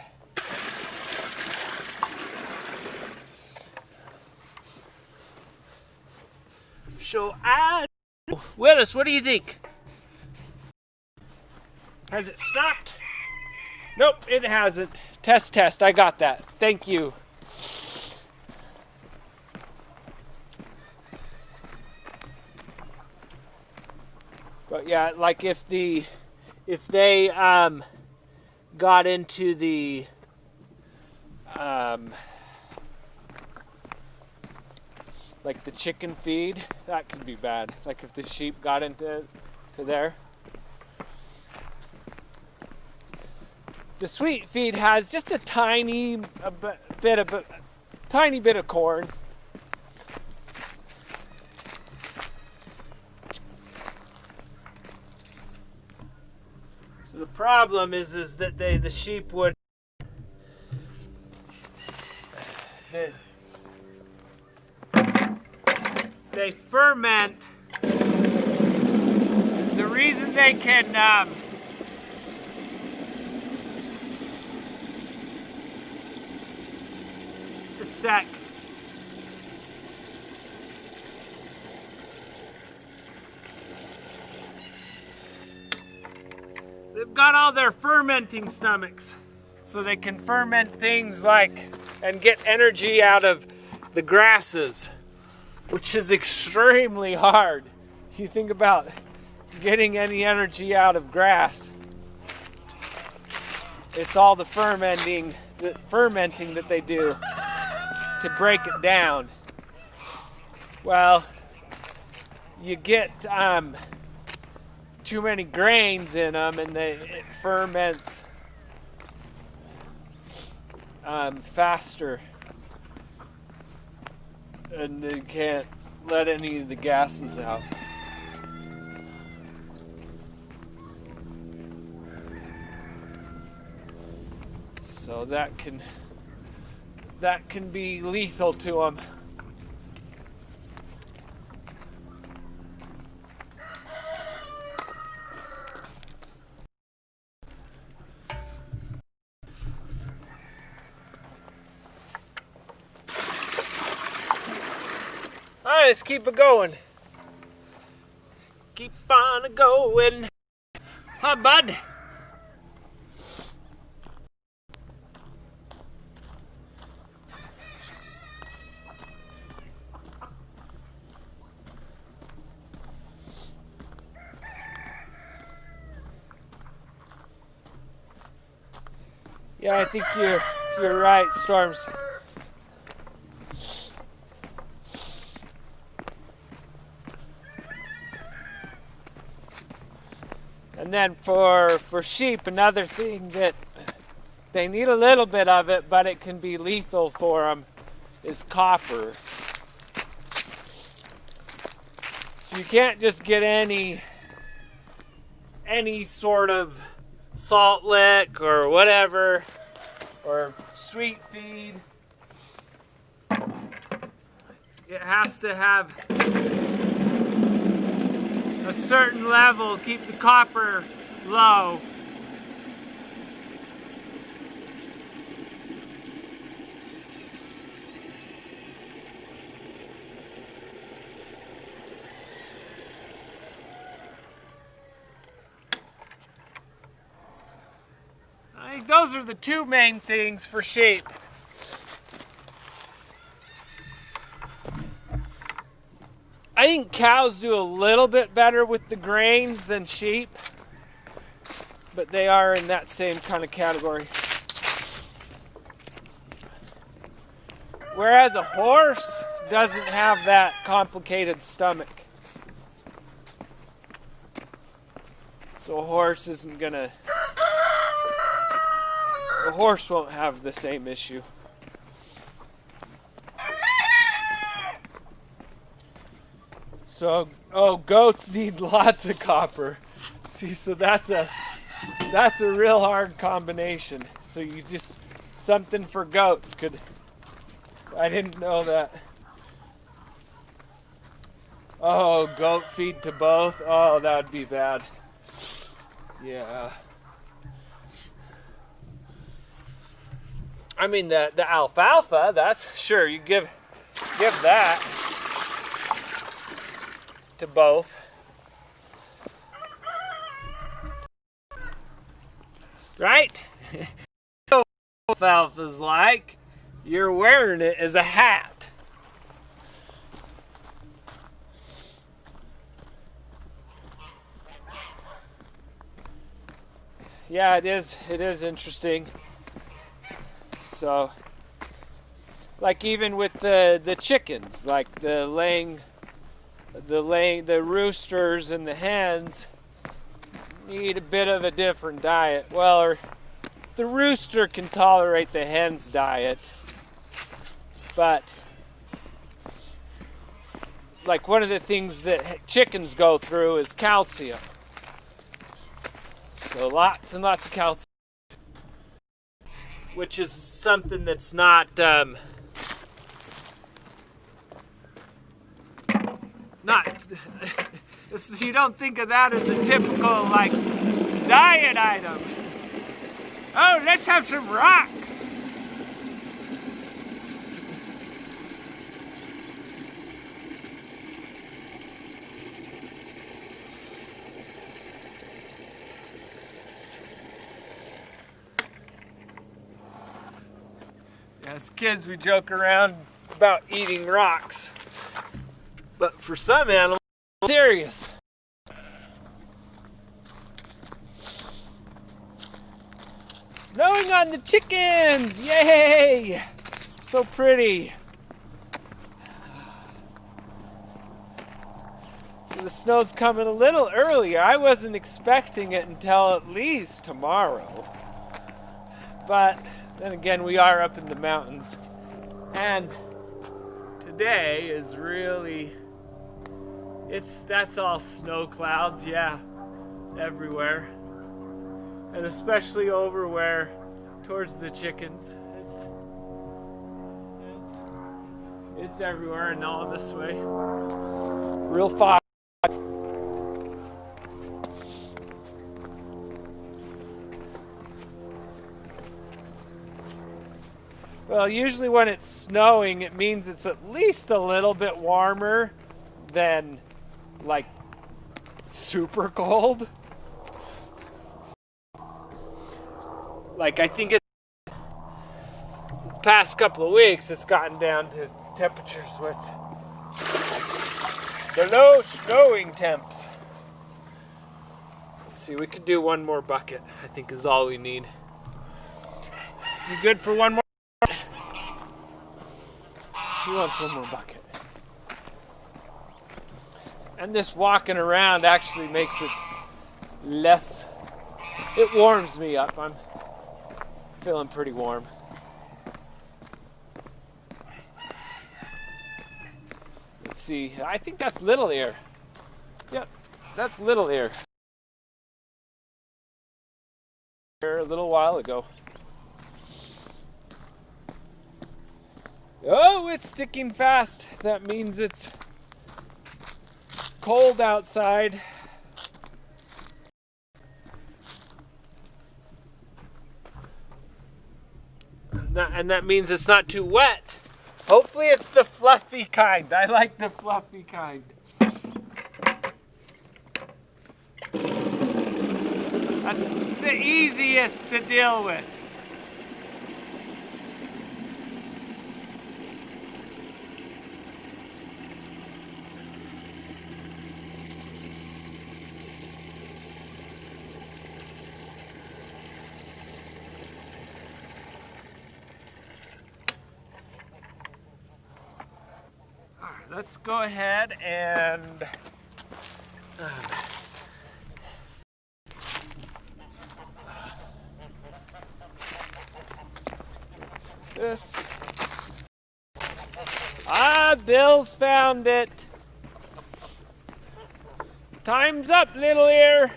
So Willis, what do you think? Has it stopped? Nope, it hasn't. Test. I got that. Thank you. But yeah, like if they got into the like the chicken feed, that could be bad. Like if the sheep got into there. The sweet feed has just a tiny bit of corn. So the problem is that the sheep would they ferment. The reason they can sec. They've got all their fermenting stomachs, so they can ferment things like and get energy out of the grasses, which is extremely hard. You think about getting any energy out of grass. It's all the fermenting that they do to break it down. Well, you get too many grains in them and it ferments faster, and they can't let any of the gases out. So that can be lethal to them. Alright, let's keep it going. Keep on going. Hi, bud. Yeah, I think you're right, Storms. And then for sheep, another thing that they need a little bit of it, but it can be lethal for them, is copper. So you can't just get any sort of salt lick or whatever, or sweet feed. It has to have a certain level, keep the copper low. I think those are the two main things for sheep. I think cows do a little bit better with the grains than sheep, but they are in that same kind of category. Whereas a horse doesn't have that complicated stomach. So a horse isn't gonna... A horse won't have the same issue. So, oh, goats need lots of copper. See, so that's a real hard combination. So you just, something for goats could, I didn't know that. Oh, goat feed to both? Oh, that would be bad. Yeah. I mean, the alfalfa, that's sure, you give that to both. Right? Alfalfa's like, you're wearing it as a hat. Yeah, it is interesting. So, like even with the chickens, like the roosters and the hens need a bit of a different diet. Well, or the rooster can tolerate the hen's diet, but like one of the things that chickens go through is calcium. So lots and lots of calcium, which is something that's not you don't think of that as a typical like diet item. Oh, let's have some rocks. As kids, we joke around about eating rocks, but for some animals, it's serious. Snowing on the chickens! Yay! So pretty. So the snow's coming a little earlier. I wasn't expecting it until at least tomorrow. But then again, we are up in the mountains. And today is really, that's all snow clouds, yeah, everywhere. And especially over where, towards the chickens. It's everywhere and all this way. Real fog. Well, usually when it's snowing, it means it's at least a little bit warmer than like super cold. Like I think it's the past couple of weeks it's gotten down to temperatures where it's below snowing temps. Let's see, we could do one more bucket, I think is all we need. You good for one more? Who wants one more bucket? And this walking around actually makes it less, it warms me up. I'm feeling pretty warm. Let's see, I think that's Little Ear. Yep, that's Little Ear. A little while ago. Oh, it's sticking fast. That means it's cold outside. And that means it's not too wet. Hopefully it's the fluffy kind. I like the fluffy kind. That's the easiest to deal with. Let's go ahead and this. Ah, Bill's found it. Time's up, little ear.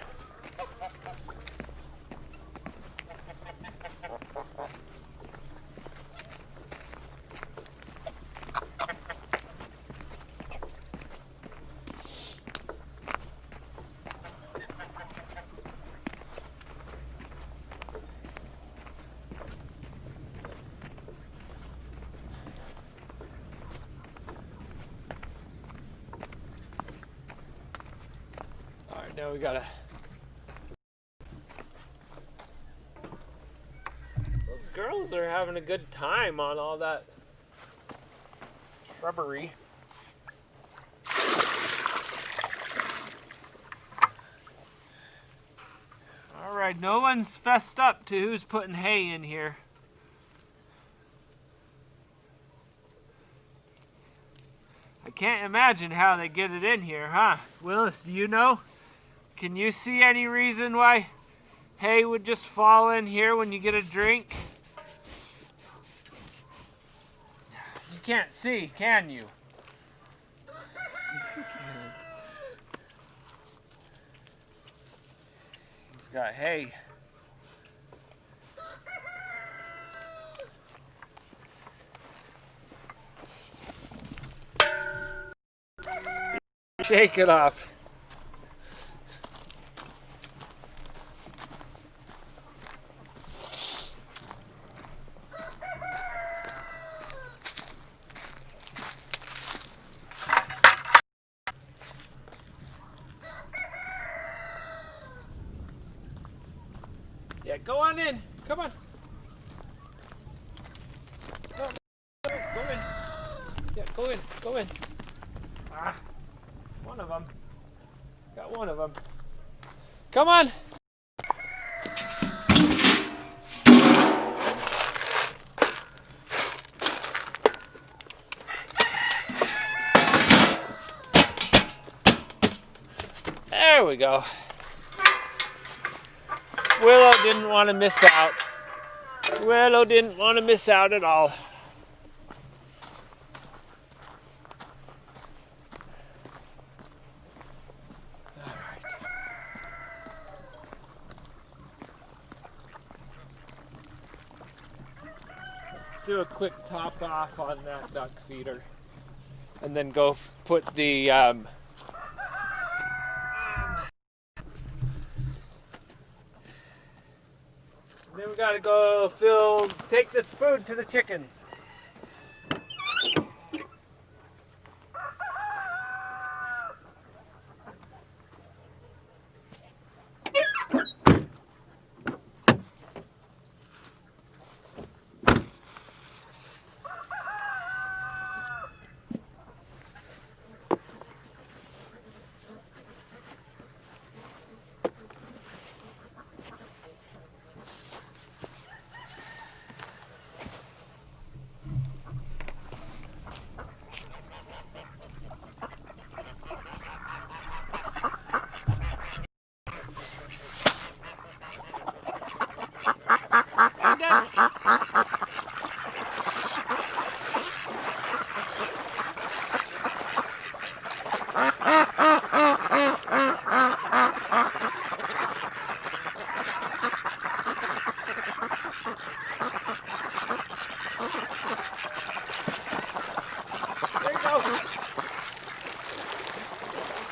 Now we gotta. Those girls are having a good time on all that shrubbery. Alright, no one's fessed up to who's putting hay in here. I can't imagine how they get it in here, huh? Willis, do you know? Can you see any reason why hay would just fall in here when you get a drink? You can't see, can you? He's got hay. Shake it off. Yeah, go on in. Come on. No, go in. Yeah, go in. Go in. Ah, one of them. Got one of them. Come on. There we go. Willow didn't want to miss out. Willow didn't want to miss out at all. All right. Let's do a quick top off on that duck feeder, and then go put the then we gotta go take this food to the chickens.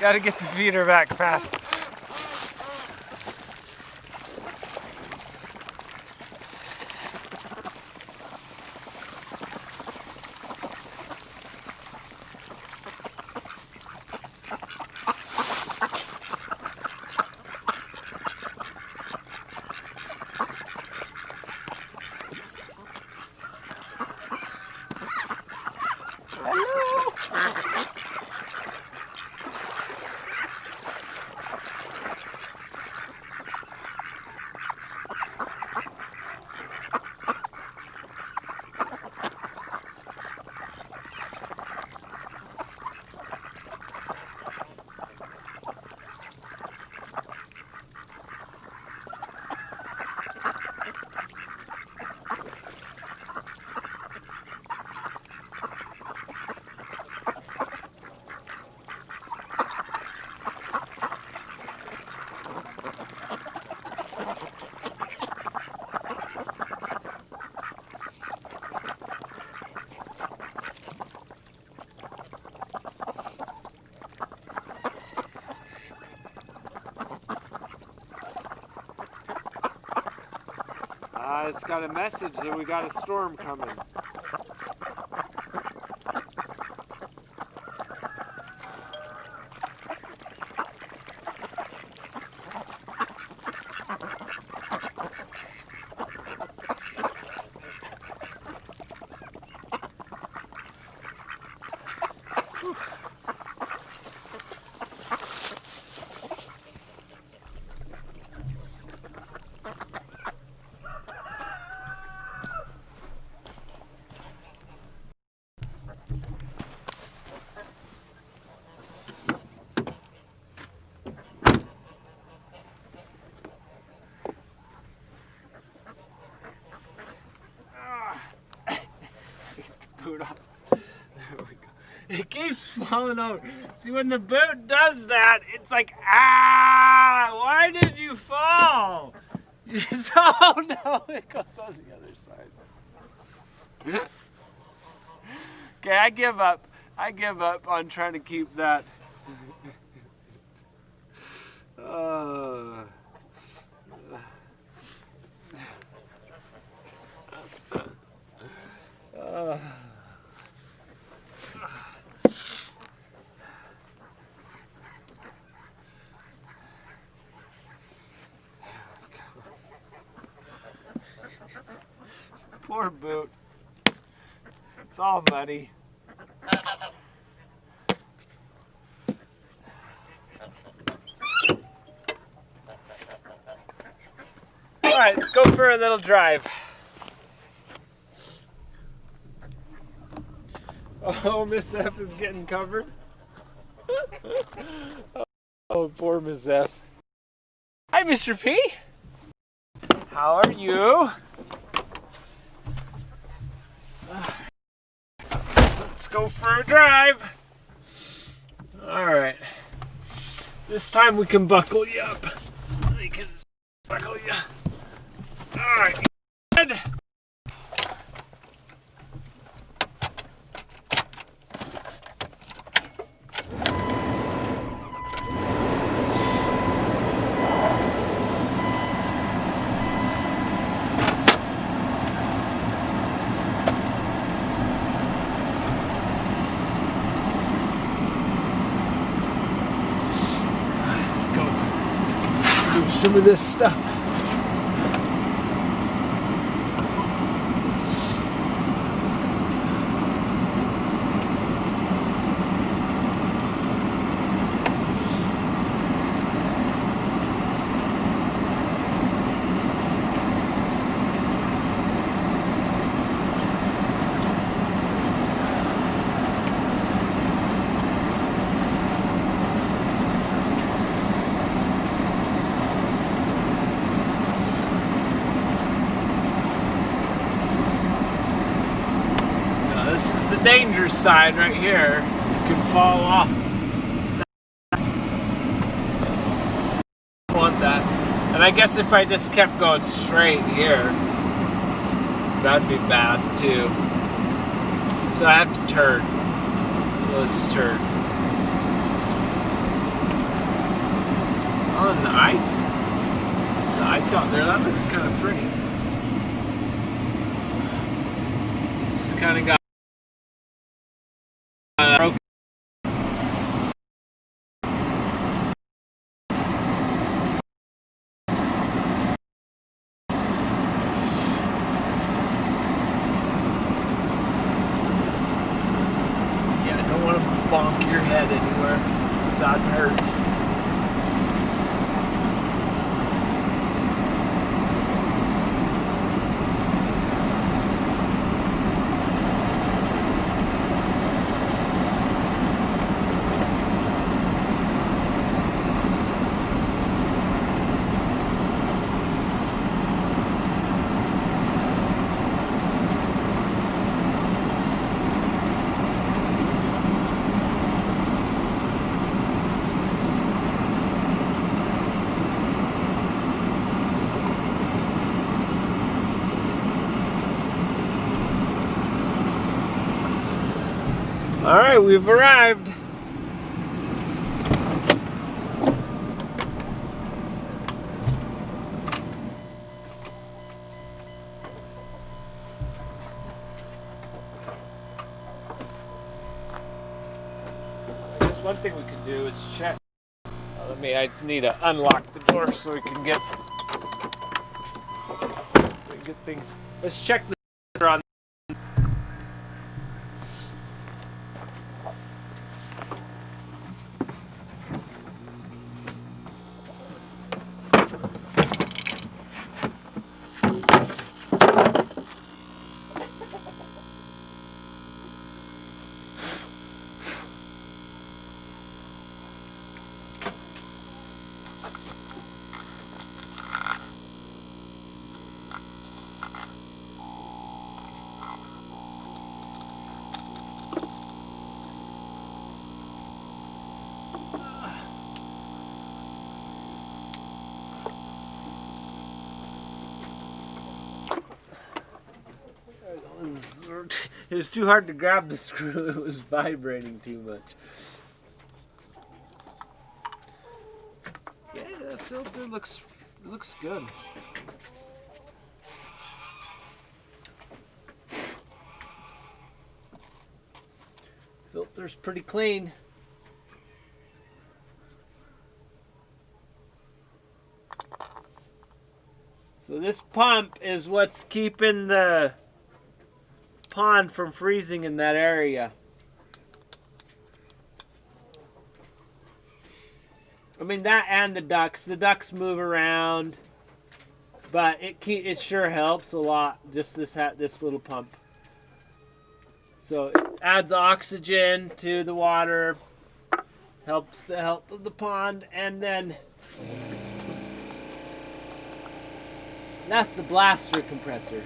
Gotta get the feeder back fast. It's got a message that we got a storm coming. Boot off. There we go. It keeps falling over. See, when the boot does that, it's like, ah, why did you fall? Oh no, it goes on the other side. Okay, I give up. I give up on trying to keep that. Poor boot. It's all muddy. All right, let's go for a little drive. Oh, Miss F is getting covered. Oh, poor Miss F. Hi, Mr. P. How are you? Let's go for a drive. All right. This time we can buckle you up. We can buckle you. All right. Good. Do some of this stuff. Danger side right here. You can fall off. I want that. And I guess if I just kept going straight here, that'd be bad too. So I have to turn. So let's turn. Oh, and the ice. The ice out there, that looks kind of pretty. It's kind of got broken. Yeah, I don't want to bonk your head anywhere. That'd hurt. All right, we've arrived. one thing we could do is check. I need to unlock the door so we can get things. Let's check the on. It was too hard to grab the screw. It was vibrating too much. Yeah, that filter looks good. Filter's pretty clean. So this pump is what's keeping the pond from freezing in that area. I mean, that and the ducks. The ducks move around, but it sure helps a lot. Just this little pump. So it adds oxygen to the water, helps the health of the pond, and then that's the blaster compressor.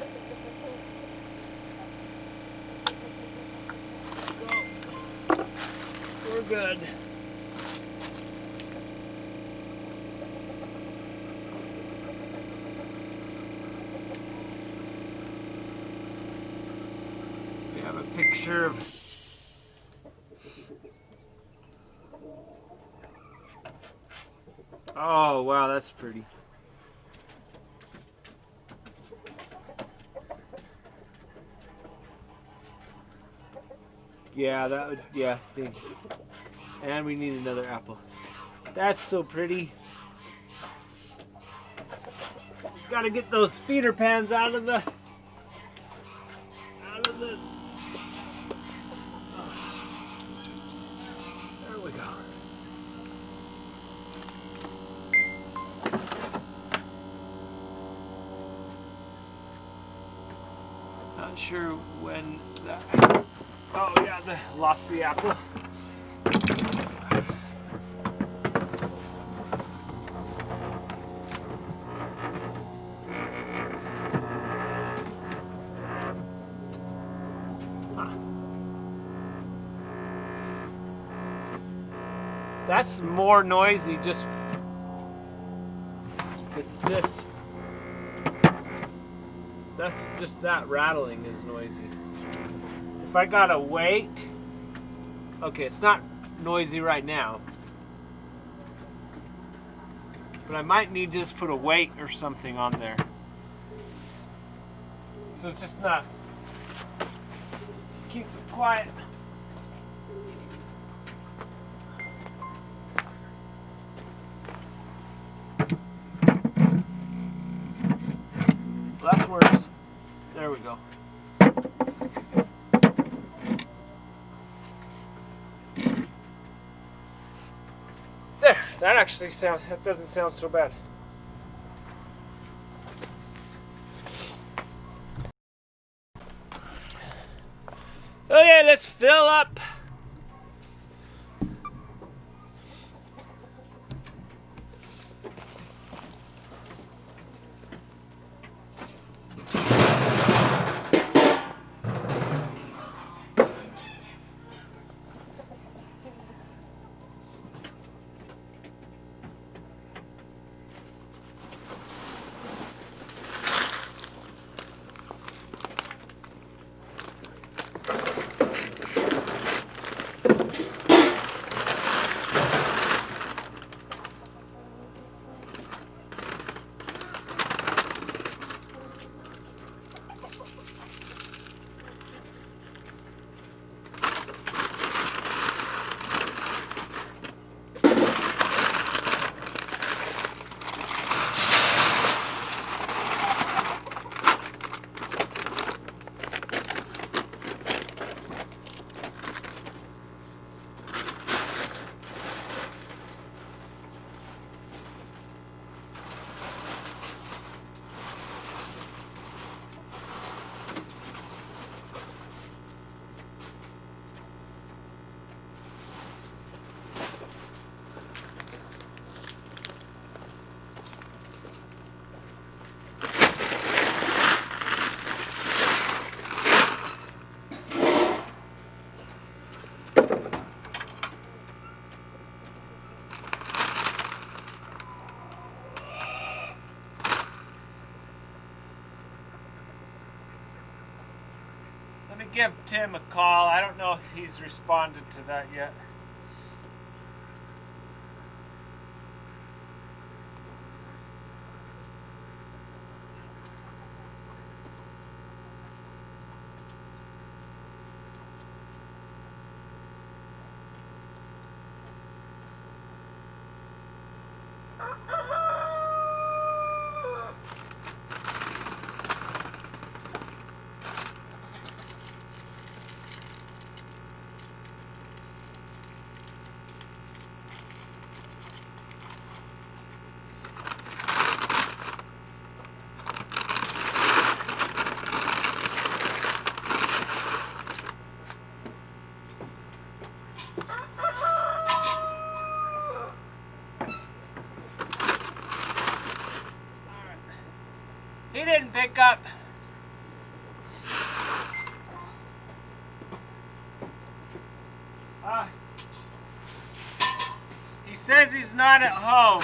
We're good. We have a picture of oh wow, that's pretty. Yeah, that would, yeah, see. And we need another apple. That's so pretty. Gotta get those feeder pans out of the there we go. Not sure when that. Oh yeah, lost the apple. That's more noisy, it's this. That's just that rattling is noisy. If I gotta wait, okay, it's not noisy right now, but I might need to just put a weight or something on there. So it's just not, keeps it quiet. Well, that's worse. There we go. There, that doesn't sound so bad. Okay, let's fill up. Let me give Tim a call. I don't know if he's responded to that yet. He didn't pick up. He says he's not at home.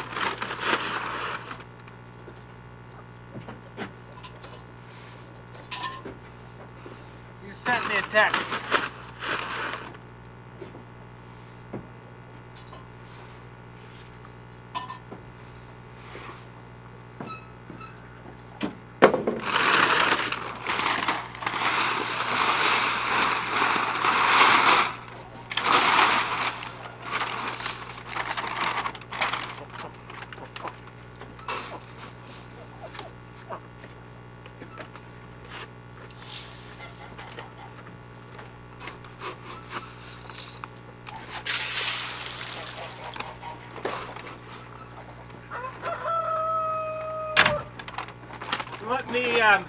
He sent me a text. Let me I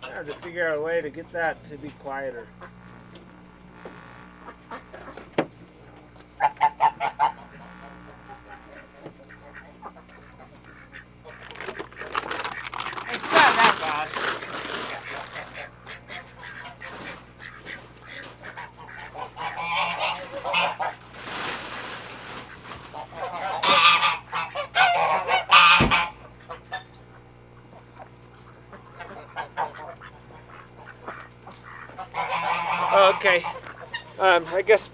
have to figure out a way to get that to be quieter. It's not that bad. Okay. I guess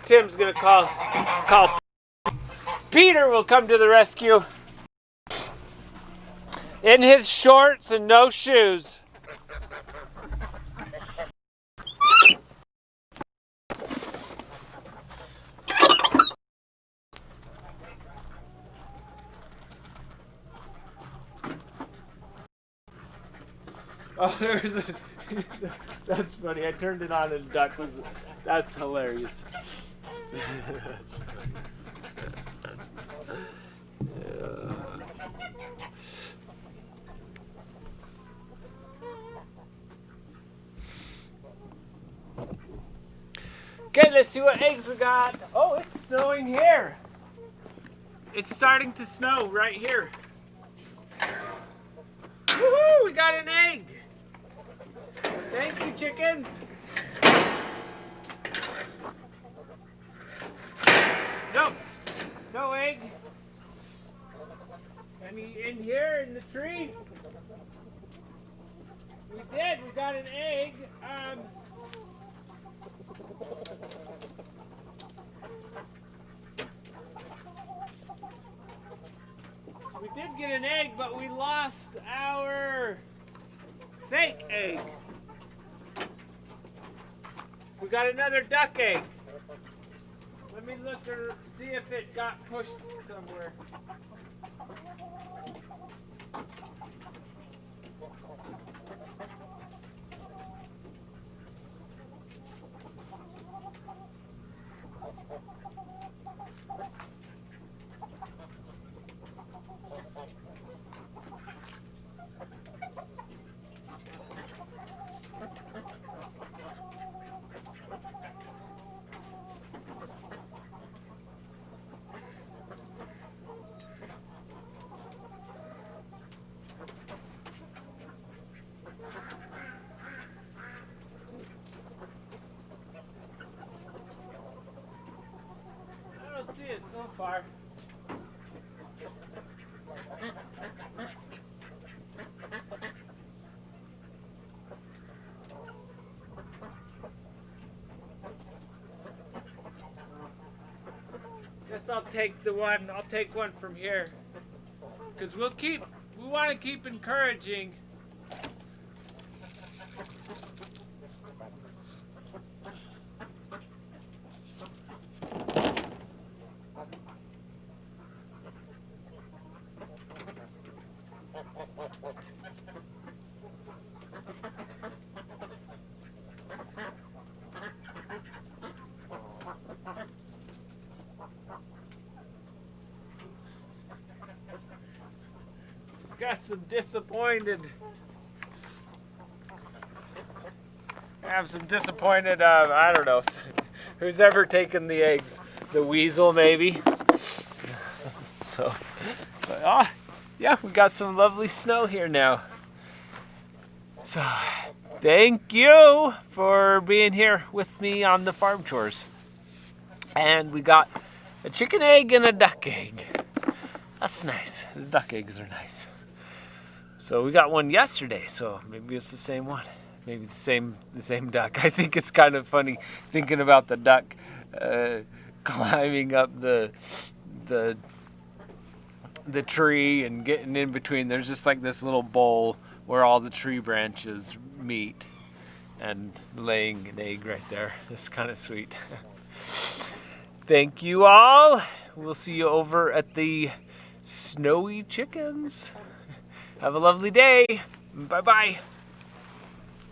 Tim's gonna call. Peter will come to the rescue in his shorts and no shoes. Oh, there's a. That's funny. I turned it on and the duck was. That's hilarious. That's funny. Okay, let's see what eggs we got. Oh, it's snowing here. It's starting to snow right here. Woohoo! We got an egg. Thank you, chickens. No, no egg. Any in here in the tree? We did. We got an egg. We did get an egg, but we lost our fake egg. We got another duck egg. Let me look or see if it got pushed somewhere. so far. Guess I'll take one from here. Because we want to keep encouraging. Got some disappointed. I have some disappointed, I don't know, who's ever taken the eggs. The weasel, maybe. So, but, yeah, we got some lovely snow here now. So, thank you for being here with me on the farm chores. And we got a chicken egg and a duck egg. That's nice. The duck eggs are nice. So we got one yesterday, so maybe it's the same one. Maybe the same duck. I think it's kind of funny thinking about the duck climbing up the tree and getting in between. There's just like this little bowl where all the tree branches meet and laying an egg right there. It's kind of sweet. Thank you all. We'll see you over at the Snowy Chickens. Have a lovely day. Bye-bye.